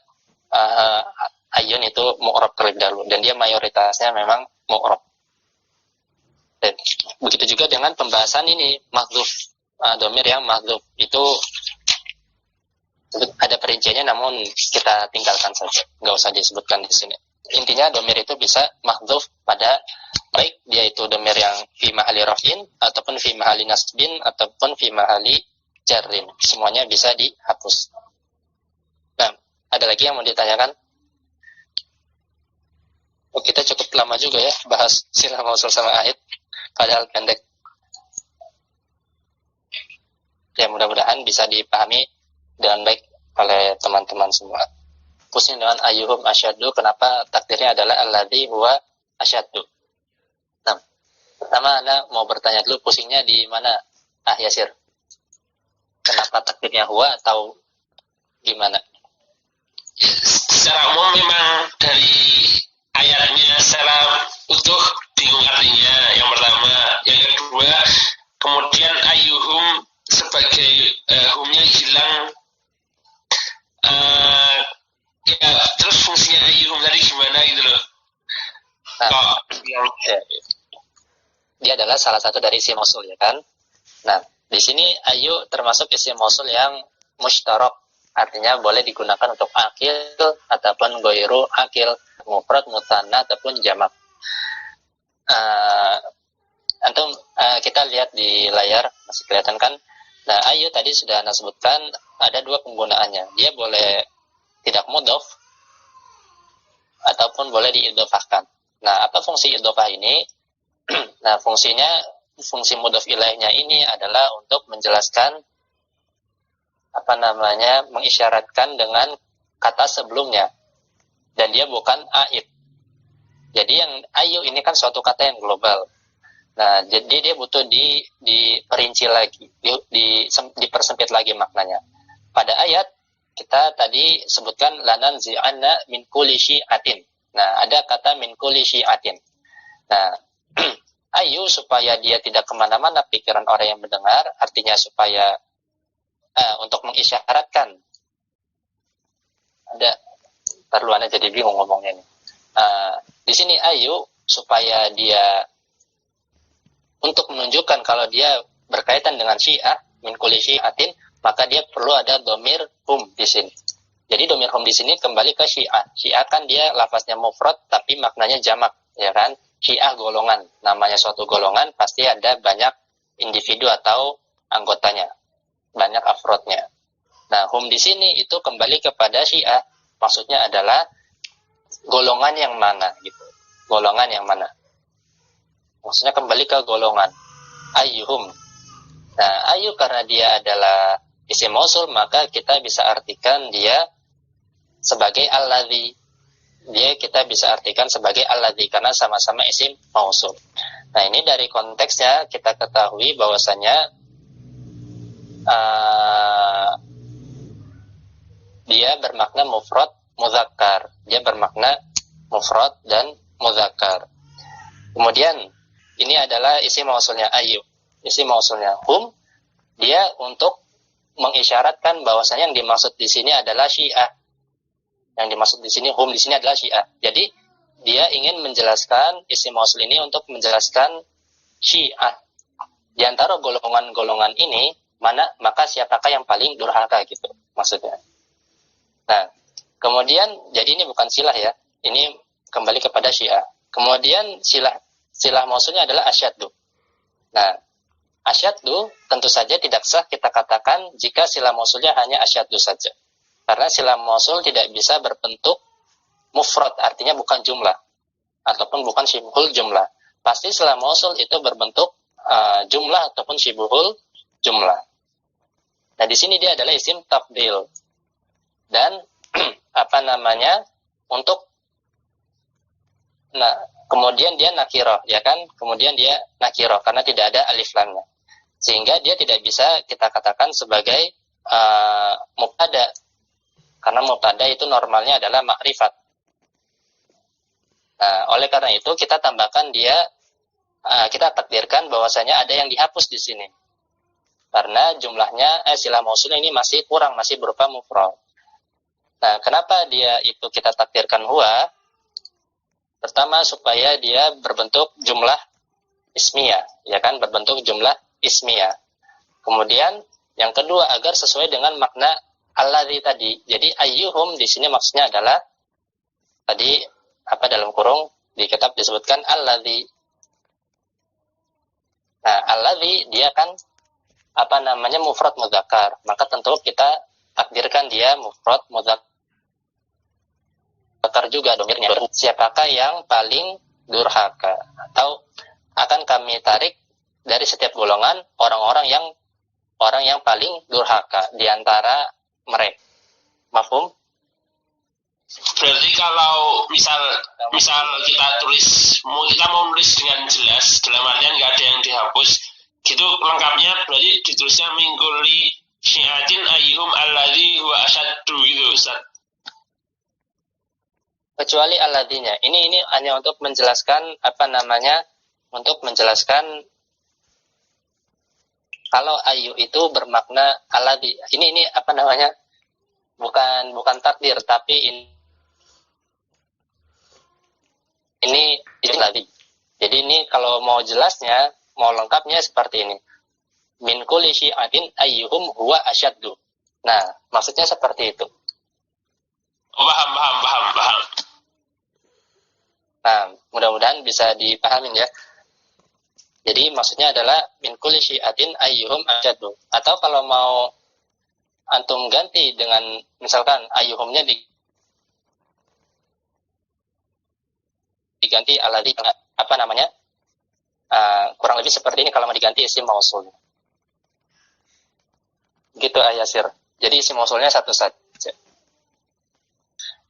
ayun itu mu'rab terlebih dahulu, dan dia mayoritasnya memang mu'rab. Dan begitu juga dengan pembahasan ini mahdzuf, domir yang mahdzuf itu ada perinciannya, namun kita tinggalkan saja, nggak usah disebutkan di sini. Intinya domir itu bisa mahdzuf pada baik dia itu domir yang fi mahali raf'in ataupun fi mahali nasbin ataupun fi mahali jarrin, semuanya bisa dihapus. Nah, ada lagi yang mau ditanyakan? Oh, kita cukup lama juga ya bahas silah mausul sama aid, padahal pendek. Ya, mudah-mudahan bisa dipahami dengan baik oleh teman-teman semua. Pusing dengan ayyuhum asyaddu, kenapa takdirnya adalah alladzi huwa asyaddu. Nah, pertama Anda mau bertanya dulu, pusingnya di mana? Yasir. Kenapa takdirnya huwa atau gimana? Secara umum memang dari ayatnya secara utuh bingung artinya, yang pertama. Yang kedua, kemudian ayyuhum sebagai humnya hilang, ya, terus fungsinya ayyuhum tadi gimana gitu loh. Nah, dia adalah salah satu dari isim mausul, ya kan? Nah, di sini ayu termasuk isim mausul yang mushtarak, artinya boleh digunakan untuk akil ataupun goiru akil, mufrad, mutanna ataupun jamak. Antum kita lihat di layar masih kelihatan kan? Nah, ayu tadi sudah Anda sebutkan ada 2 penggunaannya. Dia boleh tidak mudhof ataupun boleh diidhofahkan. Nah, apa fungsi idhofah ini? Nah, fungsi mudhof ilaihnya ini adalah untuk menjelaskan mengisyaratkan dengan kata sebelumnya, dan dia bukan aib. Jadi yang ayu ini kan suatu kata yang global. Nah, jadi dia butuh diperinci lagi, dipersempit lagi maknanya. Pada ayat kita tadi sebutkan lanan zi'anna min kulli syi'atin. Nah, ada kata min kulli syi'atin. Nah, ayu supaya dia tidak kemana-mana pikiran orang yang mendengar, artinya supaya untuk mengisyaratkan ada perluannya jadi bingung ngomongnya nih. Di sini ayu supaya dia untuk menunjukkan kalau dia berkaitan dengan Syiah, min kulli syi'atin, maka dia perlu ada domir hum di sini. Jadi domir hum di sini kembali ke Syiah. Syiah kan dia lafaznya mufrad tapi maknanya jamak, ya kan? Syiah golongan, namanya suatu golongan pasti ada banyak individu atau anggotanya, banyak afrodnya. Nah, hum di sini itu kembali kepada Syiah. Maksudnya adalah golongan yang mana gitu. Golongan yang mana? Maksudnya kembali ke golongan. Ayyuhum. Nah, ayu karena dia adalah isim mausul, maka kita bisa artikan dia sebagai alladzi. Kita bisa artikan sebagai alladzi karena sama-sama isim mausul. Nah, ini dari konteksnya kita ketahui bahwasanya dia bermakna mufrad mudzakkar. Dia bermakna mufrad dan mudzakkar. Kemudian ini adalah isim mausulnya ayu. Isim mausulnya hum, dia untuk mengisyaratkan bahwasanya yang dimaksud di sini adalah Syiah. Yang dimaksud di sini hum di sini adalah Syiah. Jadi dia ingin menjelaskan isim mausul ini untuk menjelaskan Syiah. Di antara golongan-golongan ini maka siapakah yang paling durhaka gitu maksudnya. Nah, kemudian jadi ini bukan silah ya. Ini kembali kepada Syiah. Kemudian silah mausulnya adalah asyaddu. Nah, asyaddu tentu saja tidak sah kita katakan jika silah mausulnya hanya asyaddu saja. Karena silah mausul tidak bisa berbentuk mufrad, artinya bukan jumlah ataupun bukan syibhul jumlah. Pasti silah mausul itu berbentuk jumlah ataupun syibhul jumlah. Nah, di sini dia adalah isim tafdil. Dan untuk kemudian dia nakirah, ya kan? Kemudian dia nakirah karena tidak ada alif lamnya. Sehingga dia tidak bisa kita katakan sebagai mubtada. Karena mubtada itu normalnya adalah makrifat. Nah, oleh karena itu kita tambahkan dia, kita takdirkan bahwasanya ada yang dihapus di sini. Karena jumlahnya silah mausul ini masih kurang, masih berupa mufrad. Nah, kenapa dia itu kita takdirkan huwa? Pertama, supaya dia berbentuk jumlah ismiyah, ya kan, berbentuk jumlah ismiyah. Kemudian yang kedua, agar sesuai dengan makna alladzi tadi. Jadi ayyuhum di sini maksudnya adalah tadi dalam kurung di kitab disebutkan alladzi. Nah, alladzi dia kan mufrad mudzakkar. Maka tentu kita takdirkan dia mufrad mudzakkar juga domirnya. Siapakah yang paling durhaka? Atau akan kami tarik dari setiap golongan orang yang paling durhaka di antara mereka. Mafhum? Berarti kalau misal kita mau nulis dengan jelas, dalam artian nggak ada yang dihapus, gitu lengkapnya berarti ditulisnya mingkuli syiatin ayyuhum alladzi huwa asyaddu gitu, Ustaz. Kecuali alladinya. Ini hanya untuk menjelaskan untuk menjelaskan kalau ayu itu bermakna alladzi. Ini bukan takdir, tapi ini alladzi. Jadi ini kalau mau jelasnya, mau lengkapnya seperti ini. Min kulli syi'atin ayyuhum huwa asyaddu. Nah, maksudnya seperti itu. Paham. Nah, mudah-mudahan bisa dipahamin ya. Jadi maksudnya adalah min kulli syi'atin ayyuhum asyaddu. Atau kalau mau antum ganti dengan misalkan ayyuhumnya diganti alladzi kurang lebih seperti ini kalau mau diganti isim mausul. Gitu Yasir. Jadi isim mausulnya satu saja.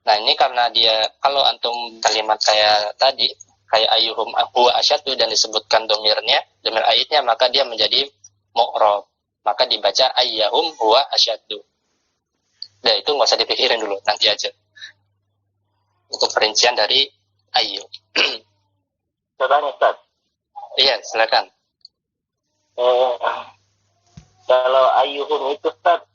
Nah, ini karena dia kalau antum kalimat kayak tadi, kayak ayyuhum huwa asyaddu dan disebutkan domir ayatnya, maka dia menjadi mu'rab. Maka dibaca ayyahum huwa asyaddu. Nah, itu nggak usah dipikirin dulu, nanti aja. Untuk perincian dari ayyu. Saudara Ustaz. Iya, silakan. Kalau ayyuhum itu Ustaz,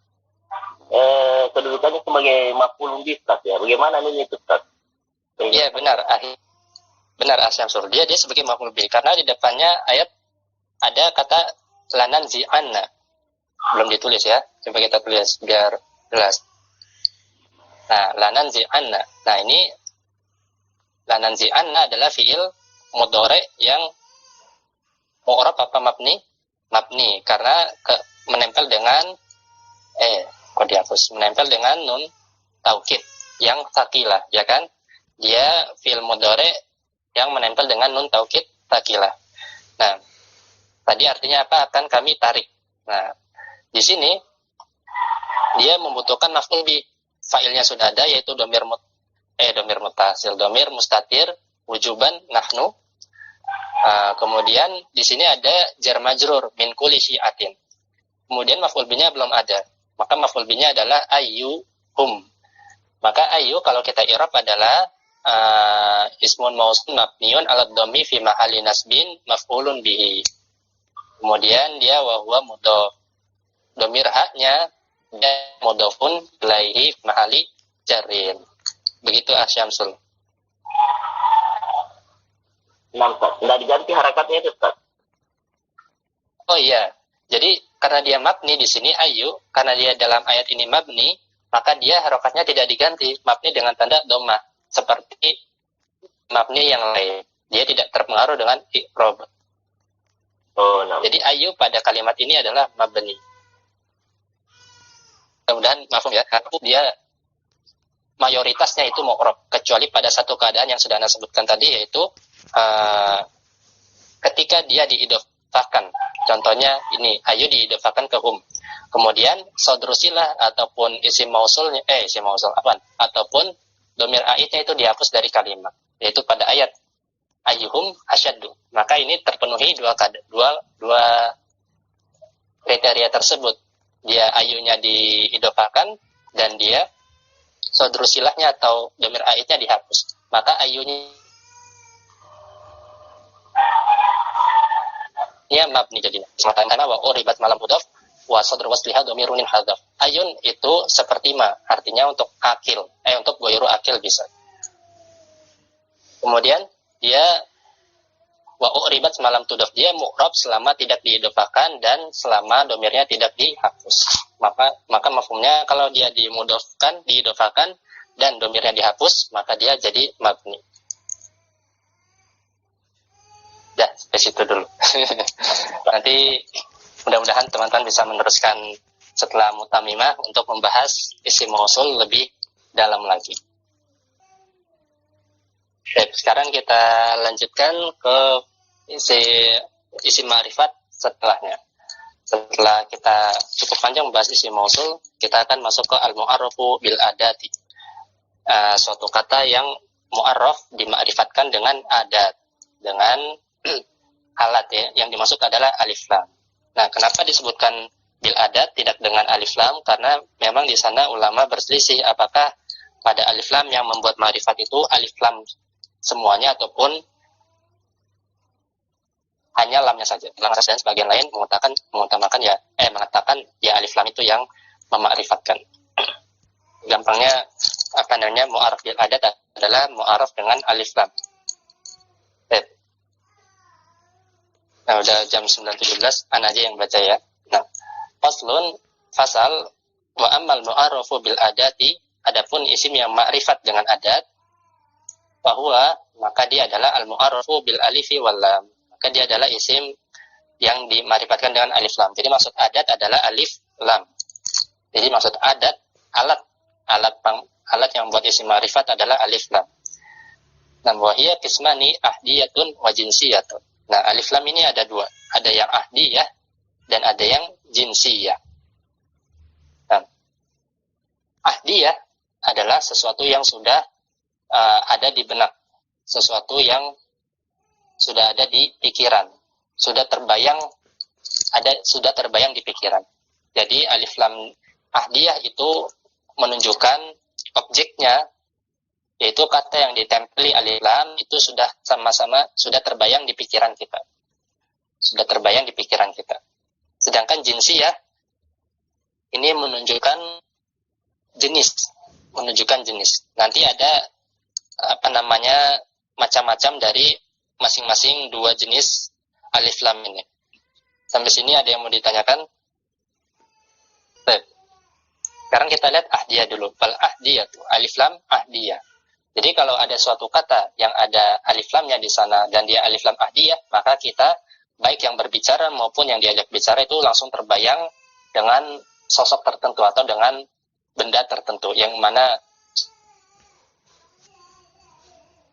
kedudukannya sebagai maf'ulun bih, Ustaz ya. Bagaimana ini Ustaz? Iya benar, benar Asyamsul. Dia sebagai maf'ul bih karena di depannya ayat ada kata lanan zi'anna. Belum ditulis ya. Coba kita tulis biar jelas. Nah, lanan zi'anna. Nah, ini lanan zi'anna adalah fiil mudhari yang mu'rab apa mabni? Mabni karena menempel dengan kok dihapus? Menempel dengan nun taukid yang takilah, ya kan? Dia fiil mudhari yang menempel dengan nun taukid takilah. Nah, tadi artinya apa? Akan kami tarik. Nah, di sini dia membutuhkan maf'ul bih. Fa'ilnya sudah ada yaitu domir mutasil, domir mustatir, wujuban nahnu. Kemudian di sini ada jar majrur min kulli syi'atin. Kemudian maf'ul bihnya belum ada. Maka maf'ul bihnya adalah ayyuhum. Maka ayyu kalau kita i'rab adalah ismun mausul mabniun 'ala dhammi fi mahalli nasbin maf'ulun bihi. Kemudian dia wa huwa mudhaf. Dhamir haknya dan mudhafun ilaihi mahali jarin. Begitu Asyamsul. Nampak. Tidak diganti harakatnya itu Ustaz. Oh iya. Jadi karena dia mabni di sini ayu, karena dia dalam ayat ini mabni, maka dia harokatnya tidak diganti, mabni dengan tanda dhammah seperti mabni yang lain. Dia tidak terpengaruh dengan i'rab. Oh, no. Jadi ayu pada kalimat ini adalah mabni. Mudah-mudahan mafhum ya. Karena dia mayoritasnya itu mu'rab, kecuali pada satu keadaan yang sudah Anda sebutkan tadi, yaitu ketika dia diidhofahkan. Contohnya ini, ayu diidhofahkan ke hum. Kemudian sodrusilah ataupun isim mausulnya, ataupun domir aidnya itu dihapus dari kalimat, yaitu pada ayat ayyuhum asyaddu. Maka ini terpenuhi dua kriteria tersebut. Dia ayunya diidhofahkan dan dia sodrusilahnya atau domir aidnya dihapus. Maka ayunya mabni jadinya. Sementara wa uribat malam mudhaf wa sadr wasliha dhamirun hadzaf. Ayun itu seperti ma, artinya untuk akil, untuk goyru akil bisa. Kemudian dia wa uribat semalam tudaf, dia mu'rab selama tidak diidhofahkan dan selama domirnya tidak dihapus. Maka mafhumnya kalau dia diidhofahkan dan domirnya dihapus, maka dia jadi mabni. Ya, sampai situ dulu. Nanti mudah-mudahan teman-teman bisa meneruskan setelah mutamimah untuk membahas isim mausul lebih dalam lagi. Baik, sekarang kita lanjutkan ke isim ma'rifat setelahnya. Setelah kita cukup panjang membahas isim mausul, kita akan masuk ke al-mu'arrafu bil adati. Suatu kata yang mu'arraf dima'rifatkan dengan adat, dengan alat ya, yang dimaksud adalah alif lam. Nah, kenapa disebutkan bil adat tidak dengan alif lam? Karena memang di sana ulama berselisih apakah pada alif lam yang membuat ma'rifat itu alif lam semuanya ataupun hanya lamnya saja. Dan sebagian lain mengutamakan ya alif lam itu yang memakrifatkan. Gampangnya mu'arraf bil adat adalah mu'arraf dengan alif lam. Nah, udah jam 9.17, Ana aja yang baca ya. Nah, fasal wa ammal mu'arrafu bil adati, adapun isim yang ma'rifat dengan adat, bahwa maka dia adalah al mu'arrafu bil alifi wal lam. Maka dia adalah isim yang dima'rifatkan dengan alif lam. Jadi maksud adat adalah alif lam. Jadi maksud adat alat yang buat isim ma'rifat adalah alif lam. Nah, wa hiya qismani ahdiyatun wa jinsiyatun. Nah, alif lam ini ada dua. Ada yang ahdiyah dan ada yang jinsiyah. Nah, ahdiyah adalah sesuatu yang sudah ada di benak. Sesuatu yang sudah ada di pikiran. Sudah terbayang di pikiran. Jadi alif lam ahdiyah itu menunjukkan objeknya, yaitu kata yang ditempeli alif lam itu sudah sama-sama sudah terbayang di pikiran kita. Sedangkan jinsiyah ini menunjukkan jenis, menunjukkan jenis. Nanti ada macam-macam dari masing-masing dua jenis alif lam ini. Sampai sini ada yang mau ditanyakan? Baik. Sekarang kita lihat ahdiyah dulu. Fal ahdiyah tuh alif lam ahdiyah. Jadi kalau ada suatu kata yang ada alif lamnya di sana dan dia alif lam ahdiyah, maka kita baik yang berbicara maupun yang diajak bicara itu langsung terbayang dengan sosok tertentu atau dengan benda tertentu yang mana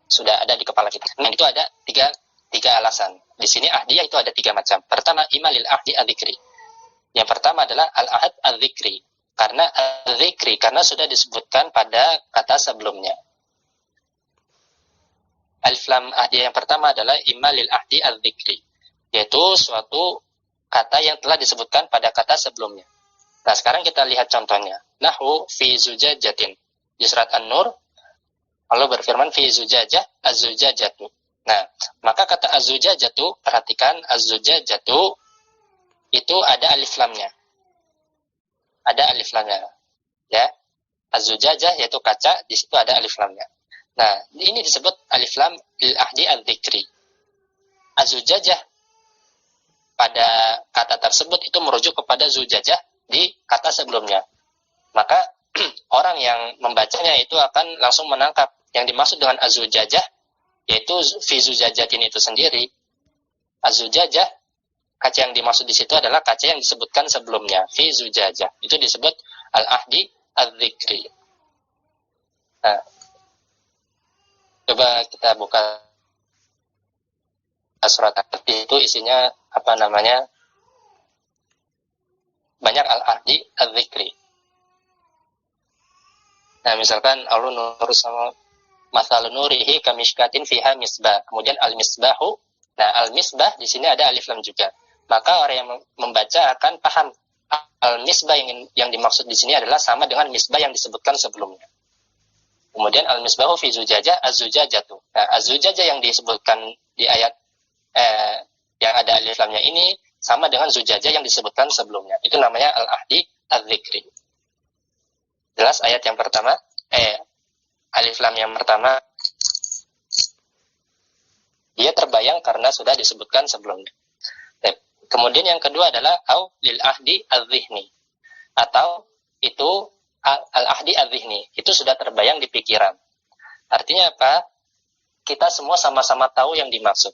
sudah ada di kepala kita. Nah, itu ada tiga alasan. Di sini ahdiyah itu ada 3 macam. Pertama, imalil ahdi adzikri. Yang pertama adalah al-ahad adzikri. Karena adzikri, karena sudah disebutkan pada kata sebelumnya. Alif lam ahdiyah yang pertama adalah imalil ahdi adzikri, yaitu suatu kata yang telah disebutkan pada kata sebelumnya. Nah, sekarang kita lihat contohnya. Nahu fi zujajatin. Di surat An-Nur, Allah berfirman fi zujajah az-zujajatu. Nah, maka kata az-zujajatu, perhatikan az-zujajatu itu ada alif lamnya. Ada alif lamnya. Ya. Az-zujajah yaitu kaca, di situ ada alif lamnya. Nah, ini disebut alif lam lil ahdi adzikri. Az-zujajah pada kata tersebut itu merujuk kepada zujajah di kata sebelumnya. Maka orang yang membacanya itu akan langsung menangkap yang dimaksud dengan az-zujajah yaitu fi zujajatin itu sendiri. Az-zujajah, kaca yang dimaksud di situ adalah kaca yang disebutkan sebelumnya, fi zujajah. Itu disebut al-ahdi adzikri. Nah, coba kita buka surat itu isinya banyak al-ahdi adzikri. Nah, misalkan Allah nur sama masal nurihi kamishkatin fiha misbah. Kemudian al-misbahu. Nah, al-misbah di sini ada alif lam juga. Maka orang yang membaca akan paham al-misbah yang dimaksud di sini adalah sama dengan misbah yang disebutkan sebelumnya. Kemudian al-misbahu fi zujajah az-zujajatu. Nah, az-zujajah yang disebutkan di ayat yang ada alif lamnya ini sama dengan zujajah yang disebutkan sebelumnya. Itu namanya al-ahdi adzikri. Jelas ayat yang pertama? Alif lam yang pertama dia terbayang karena sudah disebutkan sebelumnya. Kemudian yang kedua adalah au lil ahdi adzihni, atau itu al-ahdi adzihni, itu sudah terbayang di pikiran. Artinya apa? Kita semua sama-sama tahu yang dimaksud.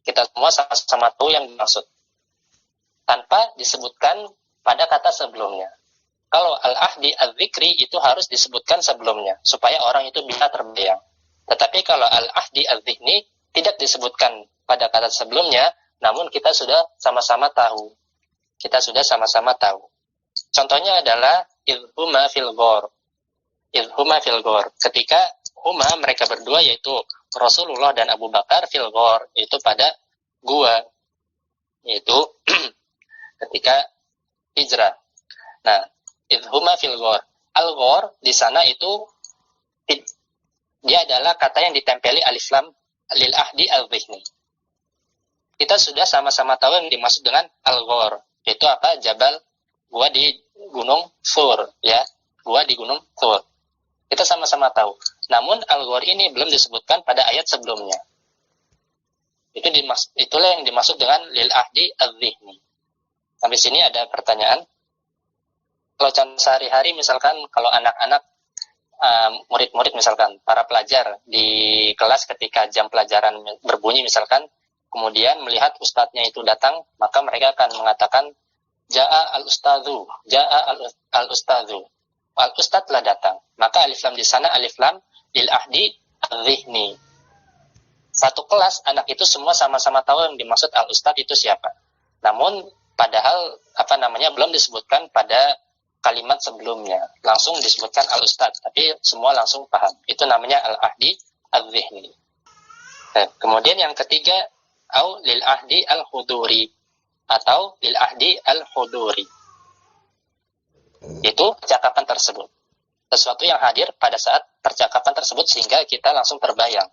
Kita semua sama-sama tahu yang dimaksud tanpa disebutkan pada kata sebelumnya. Kalau al-ahdi adzikri itu harus disebutkan sebelumnya supaya orang itu bisa terbayang. Tetapi kalau al-ahdi adzihni tidak disebutkan pada kata sebelumnya, namun kita sudah sama-sama tahu. Kita sudah sama-sama tahu. Contohnya adalah idhuma fil ghor. Idhuma fil ghor. Ketika huma mereka berdua yaitu Rasulullah dan Abu Bakar fil ghor, itu pada gua, yaitu ketika hijrah. Nah, idhuma fil ghor. Al-ghor di sana itu dia adalah kata yang ditempeli alif lam lil ahdi al-dhihni. Kita sudah sama-sama tahu yang dimaksud dengan al-ghor. Itu apa? Jabal, gua di Gunung Thur, ya. Gua di Gunung Thur. Kita sama-sama tahu. Namun al-ghor ini belum disebutkan pada ayat sebelumnya. Itulah yang dimaksud dengan lil ahdi al-dhihni. Sampai sini ada pertanyaan? Kalau contoh sehari-hari misalkan kalau anak-anak murid-murid misalkan para pelajar di kelas ketika jam pelajaran berbunyi misalkan, kemudian melihat ustadznya itu datang, maka mereka akan mengatakan ja'a al-ustadzu, ja'a al-ustadzu. Al-ustadz telah datang. Maka alif lam di sana alif lam lil ahdi al-dhihni. Satu kelas anak itu semua sama-sama tahu yang dimaksud al-ustadz itu siapa. Namun padahal belum disebutkan pada kalimat sebelumnya, langsung disebutkan al-ustadz, tapi semua langsung paham. Itu namanya al-ahdi al-dhihni. Kemudian yang ketiga, au lil ahdi al-huduri, atau lil ahdi al-huduri. Itu percakapan tersebut. Sesuatu yang hadir pada saat percakapan tersebut sehingga kita langsung terbayang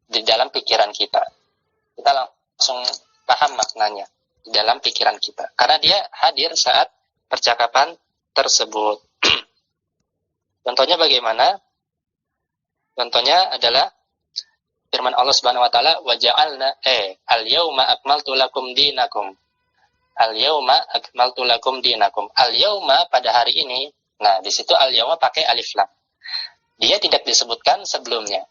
di dalam pikiran kita. Kita langsung paham maknanya di dalam pikiran kita. Karena dia hadir saat percakapan tersebut. Contohnya bagaimana? Contohnya adalah firman Allah Subhanahu wa taala, wa ja'alna al-yauma akmaltu lakum dinakum. Al-yauma akmaltu lakum dinakum. Al-yauma pada hari ini. Nah, di situ al-yauma pakai alif lam. Dia tidak disebutkan sebelumnya.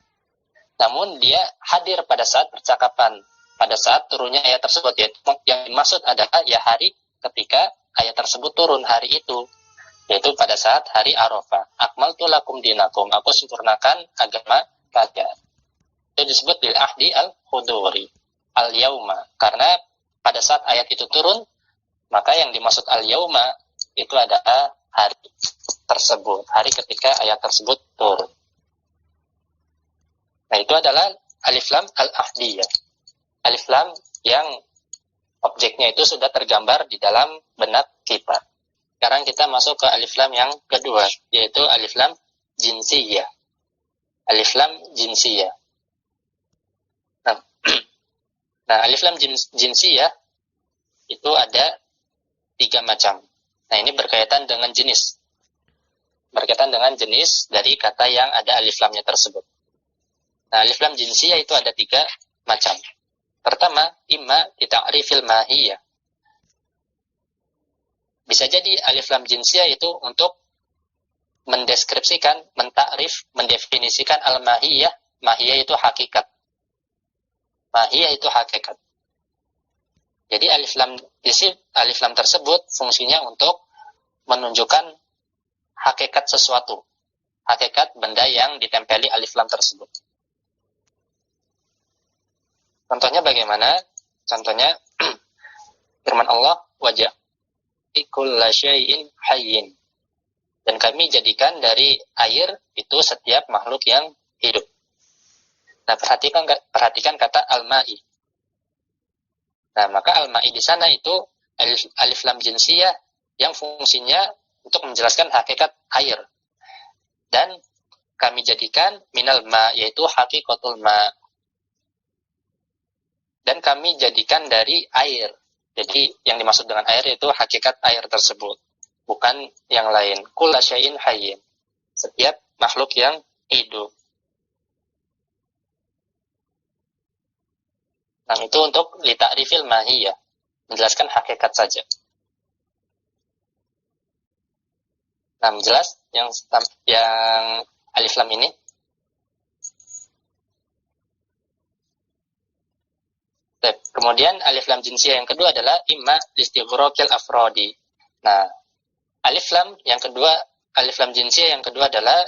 Namun dia hadir pada saat percakapan, pada saat turunnya ayat tersebut, yaitu yang dimaksud adalah ya hari ketika ayat tersebut turun hari itu, yaitu pada saat hari Arafah. Akmaltu lakum dinakum, aku sempurnakan agama kalian. Itu disebut bil ahdi al-huduri, al-yauma, karena pada saat ayat itu turun, maka yang dimaksud al-yauma itu adalah hari tersebut, hari ketika ayat tersebut turun. Nah, itu adalah alif lam al-ahdiyah. Alif lam yang objeknya itu sudah tergambar di dalam benak kita. Sekarang kita masuk ke alif lam yang kedua, yaitu alif lam jinsiyah. Alif lam jinsiyah. Nah, alif lam jinsiyah itu ada 3 macam. Nah, ini berkaitan dengan jenis. Berkaitan dengan jenis dari kata yang ada alif lamnya tersebut. Nah, alif lam jinsiyah itu ada 3 macam. Pertama, imma dita'rifil mahiyah. Bisa jadi alif lam jinsiyah itu untuk mendeskripsikan, mentakrif, mendefinisikan al-mahiyah. Mahiyah itu hakikat. Mahiyah itu hakikat. Jadi alif lam tersebut fungsinya untuk menunjukkan hakikat sesuatu. Hakikat benda yang ditempeli alif lam tersebut. Contohnya bagaimana? Contohnya firman Allah, wajah kulla syai'in hayyin. Dan kami jadikan dari air itu setiap makhluk yang hidup. Nah, perhatikan kata al-ma'i. Nah, maka al-ma'i di sana itu alif lam jinsiyah yang fungsinya untuk menjelaskan hakikat air. Dan kami jadikan minal ma, yaitu hakikatul ma. Dan kami jadikan dari air. Jadi yang dimaksud dengan air itu hakikat air tersebut, bukan yang lain. Kulla syai'in hayyin. Setiap makhluk yang hidup. Nah, itu untuk lita'rifil mahiyah, menjelaskan hakikat saja. Nah, jelas yang alif lam ini. Kemudian alif lam jinsiyah yang kedua adalah imma listighraqil afrodi. Nah, alif lam jinsiyah yang kedua adalah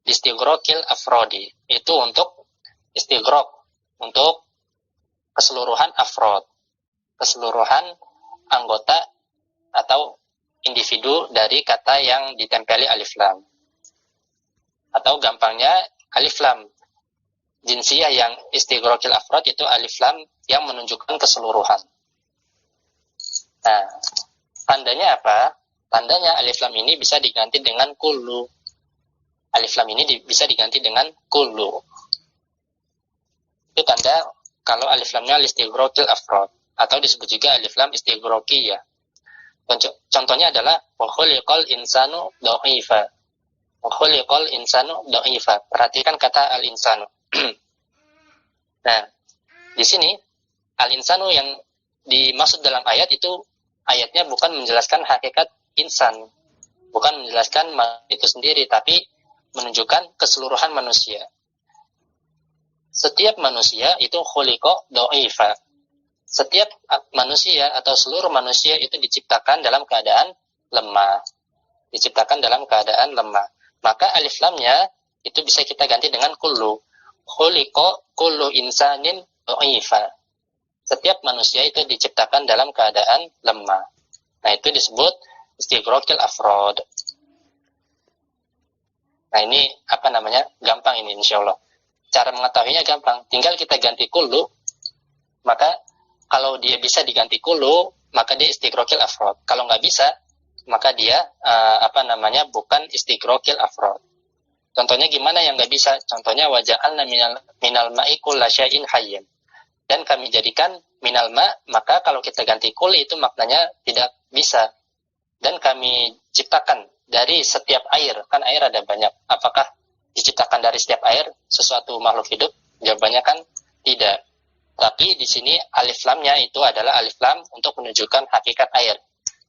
listighraqil afrodi. Itu untuk istighraq, untuk keseluruhan afrod, keseluruhan anggota atau individu dari kata yang ditempeli alif lam. Atau gampangnya alif lam jinsiyah yang istighraqil afrod itu alif lam yang menunjukkan keseluruhan. Nah, tandanya apa? Tandanya alif lam ini bisa diganti dengan kullu. Alif lam ini bisa diganti dengan kullu. Itu tanda kalau alif lamnya istighraqil afrod, atau disebut juga alif lam istighraqiyah. Contohnya adalah wa khuliqal insanu dha'ifa. Wa khuliqal insanu dha'ifa. Perhatikan kata al-insanu. Nah, di sini al-insanu yang dimaksud dalam ayat itu, ayatnya bukan menjelaskan hakikat insan, bukan menjelaskan itu sendiri, tapi menunjukkan keseluruhan manusia. Setiap manusia itu khuliqa dha'ifa. Setiap manusia atau seluruh manusia itu diciptakan dalam keadaan lemah. Diciptakan dalam keadaan lemah. Maka alif lamnya itu bisa kita ganti dengan kullu. Khuliqa kullu insanin dha'ifa. Setiap manusia itu diciptakan dalam keadaan lemah. Nah, itu disebut istighraqil afrod. Nah, ini gampang ini insyaallah. Cara mengetahuinya gampang. Tinggal kita ganti kullu, maka kalau dia bisa diganti kullu, maka dia istighraqil afrod. Kalau nggak bisa, maka dia bukan istighraqil afrod. Contohnya gimana yang nggak bisa? Contohnya waja'alna minal ma'i kulla syai'in hayyin. Dan kami jadikan minal ma, maka kalau kita ganti kul itu maknanya tidak bisa. Dan kami ciptakan dari setiap air? Kan air ada banyak. Apakah diciptakan dari setiap air sesuatu makhluk hidup? Jawabannya kan tidak. Tapi di sini alif lamnya itu adalah alif lam untuk menunjukkan hakikat air.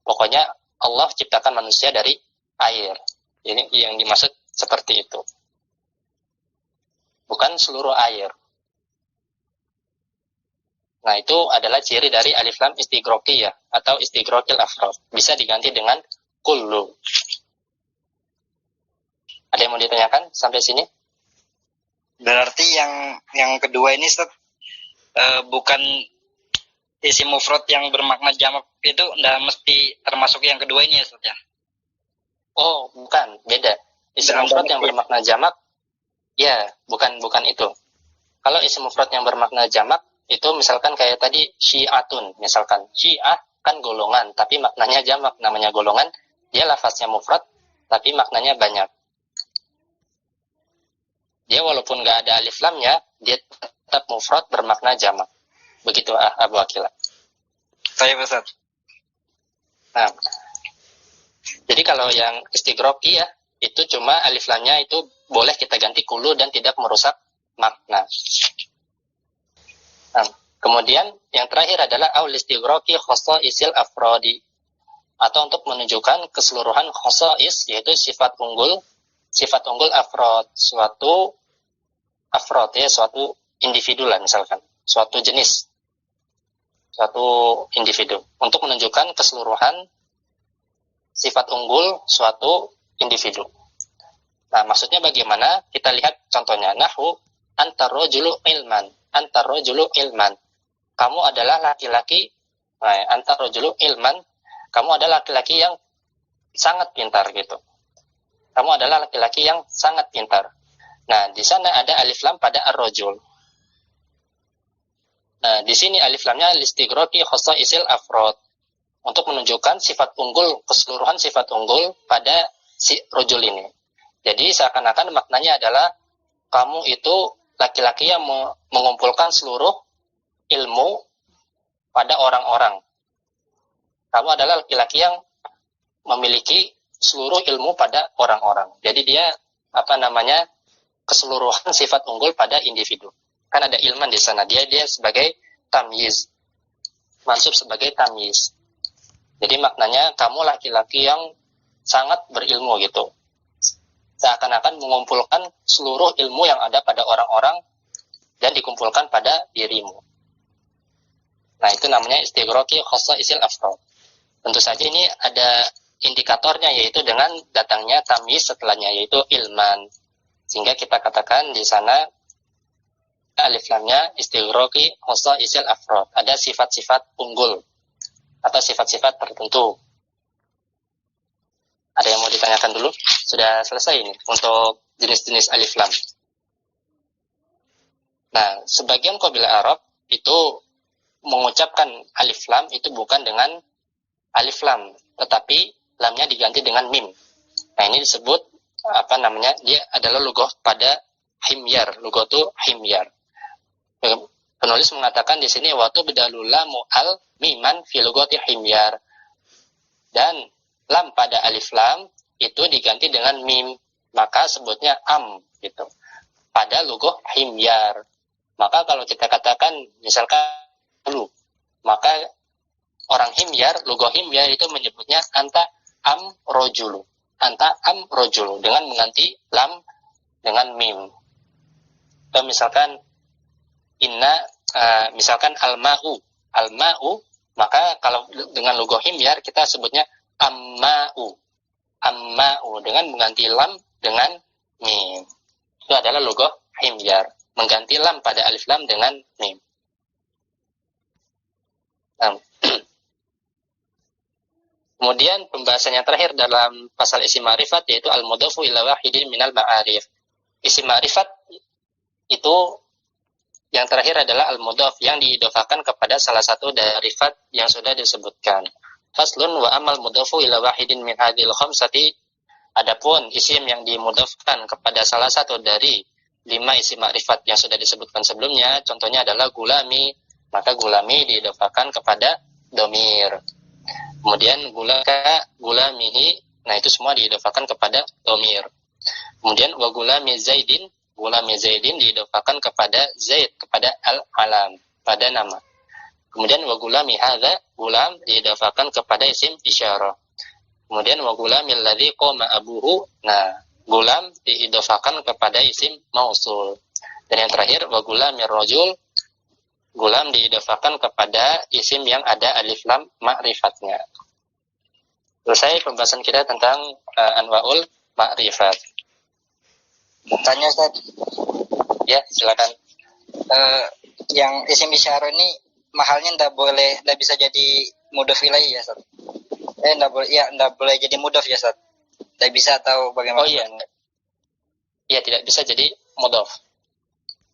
Pokoknya Allah ciptakan manusia dari air. Ini yang dimaksud seperti itu. Bukan seluruh air. Nah, itu adalah ciri dari alif lam istigrokiyah atau istigrokil afrod. Bisa diganti dengan kullu. Ada yang mau ditanyakan sampai sini? Berarti yang kedua ini Ustaz, bukan isim mufrad yang bermakna jamak itu enggak mesti termasuk yang kedua ini ya Ustaz ya? Oh, bukan, beda. Isim mufrad yang bermakna jamak, ya, bukan itu. Kalau isim mufrad yang bermakna jamak, itu misalkan kayak tadi syi'atun, misalkan. Syi'ah kan golongan, tapi maknanya jamak, namanya golongan. Dia lafaznya mufrad, tapi maknanya banyak. Dia walaupun nggak ada alif lamnya, dia tetap mufrad bermakna jamak. Begitu Abu Akila. Saya Ustaz. Nah, jadi kalau yang istigroki ya, itu cuma alif lamnya itu boleh kita ganti kulu dan tidak merusak makna. Nah, kemudian yang terakhir adalah aul istigroki khosoisil afrodi, atau untuk menunjukkan keseluruhan khosois, yaitu sifat unggul afrod, suatu afrod ya, suatu individu lah misalkan, suatu jenis, suatu individu, untuk menunjukkan keseluruhan sifat unggul suatu individu. Nah, maksudnya bagaimana? Kita lihat contohnya. Nahu antarrojulu ilman. Antarrojulu ilman. Kamu adalah laki-laki. Nah, antarrojulu ilman. Kamu adalah laki-laki yang sangat pintar gitu. Kamu adalah laki-laki yang sangat pintar. Nah, di sana ada alif lam pada ar-rojul. Nah, di sini alif lamnya listigroki khosoisil afrod, untuk menunjukkan sifat unggul, keseluruhan sifat unggul pada si rojul ini. Jadi seakan-akan maknanya adalah kamu itu laki-laki yang mengumpulkan seluruh ilmu pada orang-orang. Kamu adalah laki-laki yang memiliki seluruh ilmu pada orang-orang. Jadi dia keseluruhan sifat unggul pada individu. Kan ada ilman di sana. Dia sebagai tamyiz. Mansub sebagai tamyiz. Jadi maknanya kamu laki-laki yang sangat berilmu gitu. Seakan-akan mengumpulkan seluruh ilmu yang ada pada orang-orang dan dikumpulkan pada dirimu. Nah, itu namanya istigroki khosoisil afrod. Tentu saja ini ada indikatornya, yaitu dengan datangnya tamyiz setelahnya, yaitu ilman. Sehingga kita katakan di sana alif lamnya istigroki khosoisil afrod. Ada sifat-sifat unggul atau sifat-sifat tertentu. Ada yang mau ditanyakan dulu? Sudah selesai ini untuk jenis-jenis alif lam. Nah, sebagian qabilah Arab itu mengucapkan alif lam itu bukan dengan alif lam, tetapi lamnya diganti dengan mim. Nah, ini disebut dia adalah lughah pada himyar. Lughah itu himyar. Penulis mengatakan di sini waktu bedalul lamu al miman fi lughati himyar. Dan lam pada alif lam itu diganti dengan mim, maka sebutnya am gitu. Pada lughah himyar. Maka kalau kita katakan misalkan dulu, maka orang himyar, lughah himyar itu menyebutnya anta am rojulu. Anta am rojulu dengan mengganti lam dengan mim. Atau misalkan misalkan al-ma'u, maka kalau dengan lughah himyar kita sebutnya amma'u dengan mengganti lam dengan mim. Itu adalah lughah himyar, mengganti lam pada alif lam dengan mim. Kemudian pembahasan yang terakhir dalam pasal isim ma'rifat yaitu al-mudhafu ila wahidin minal ma'arif. Isim ma'rifat itu yang terakhir adalah al-mudhaf yang diidofakan kepada salah satu dari fat yang sudah disebutkan. Faslun wa amal mudhafu ila wahidin min hadhil khamsati. Adapun isim yang dimudhafkan kepada salah satu dari 5 isim ma'rifat yang sudah disebutkan sebelumnya, contohnya adalah gulami, maka gulami diidofakan kepada domir. Kemudian gulaka, gulamihi, Nah, itu semua diidofakan kepada domir. Kemudian wa gulami Zaidin diidofakan kepada Zaid, kepada al-alam, pada nama. Kemudian wa gulami hadza, gulam diidofakan kepada isim isyarah. Kemudian wa gulamil ladzi qama abuhu, nah gulam diidofakan kepada isim mausul. Dan yang terakhir wa gulamir rajul, gulam diidofakan kepada isim yang ada alif lam ma'rifatnya. Selesai pembahasan kita tentang anwaul ma'rifat. Tanya Ustaz, Ya, silakan. yang isim isyarah ini mahalnya ndak bisa jadi mudhof ilaih ya Ustaz? Ndak boleh jadi mudhof ya Ustaz? Ndak bisa atau bagaimana? Oh iya. Iya, tidak bisa jadi mudhof.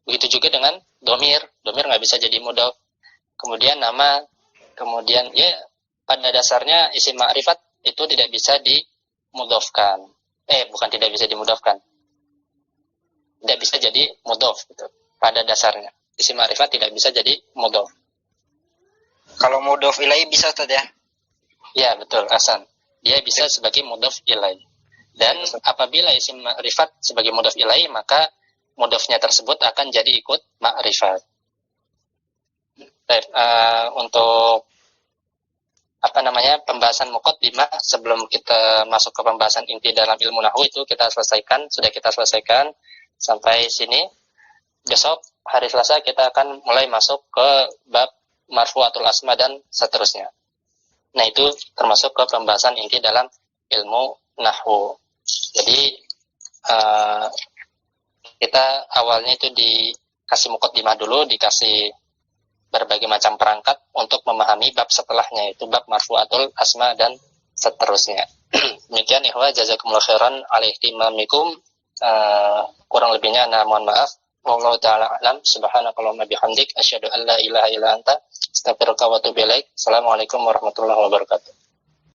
Begitu juga dengan domir nggak bisa jadi mudhof. Kemudian nama, kemudian ya pada dasarnya isim ma'rifat itu tidak bisa dimudhofkan. Bukan tidak bisa dimudhofkan. Tidak bisa jadi mudhof gitu. Pada dasarnya isim ma'rifat tidak bisa jadi mudhof. Kalau mudhof ilaih bisa Ustaz ya? Ya, betul, Hasan. Dia bisa sebagai mudhof ilaih. Dan apabila isim ma'rifat sebagai mudhof ilaih, maka mudhofnya tersebut akan jadi ikut ma'rifat. Baik, untuk pembahasan muqaddimah sebelum kita masuk ke pembahasan inti dalam ilmu nahwu itu sudah kita selesaikan sampai sini. Besok hari Selasa kita akan mulai masuk ke bab marfu'atul asma dan seterusnya. Nah, itu termasuk ke pembahasan inti dalam ilmu nahwu. Jadi kita awalnya itu dikasih muqaddimah dulu, dikasih berbagai macam perangkat untuk memahami bab setelahnya, itu bab marfu'atul asma dan seterusnya. Demikian ikhwah, jazakumullah khairan ala ihtimamikum. Kurang lebihnya mohon maaf. Wallahu ta'ala a'lam. Subhanakallahumma bihamdik asyhadu an la ilaha illa anta astaghfiruka wa atubu ilaik. Assalamualaikum warahmatullahi wabarakatuh.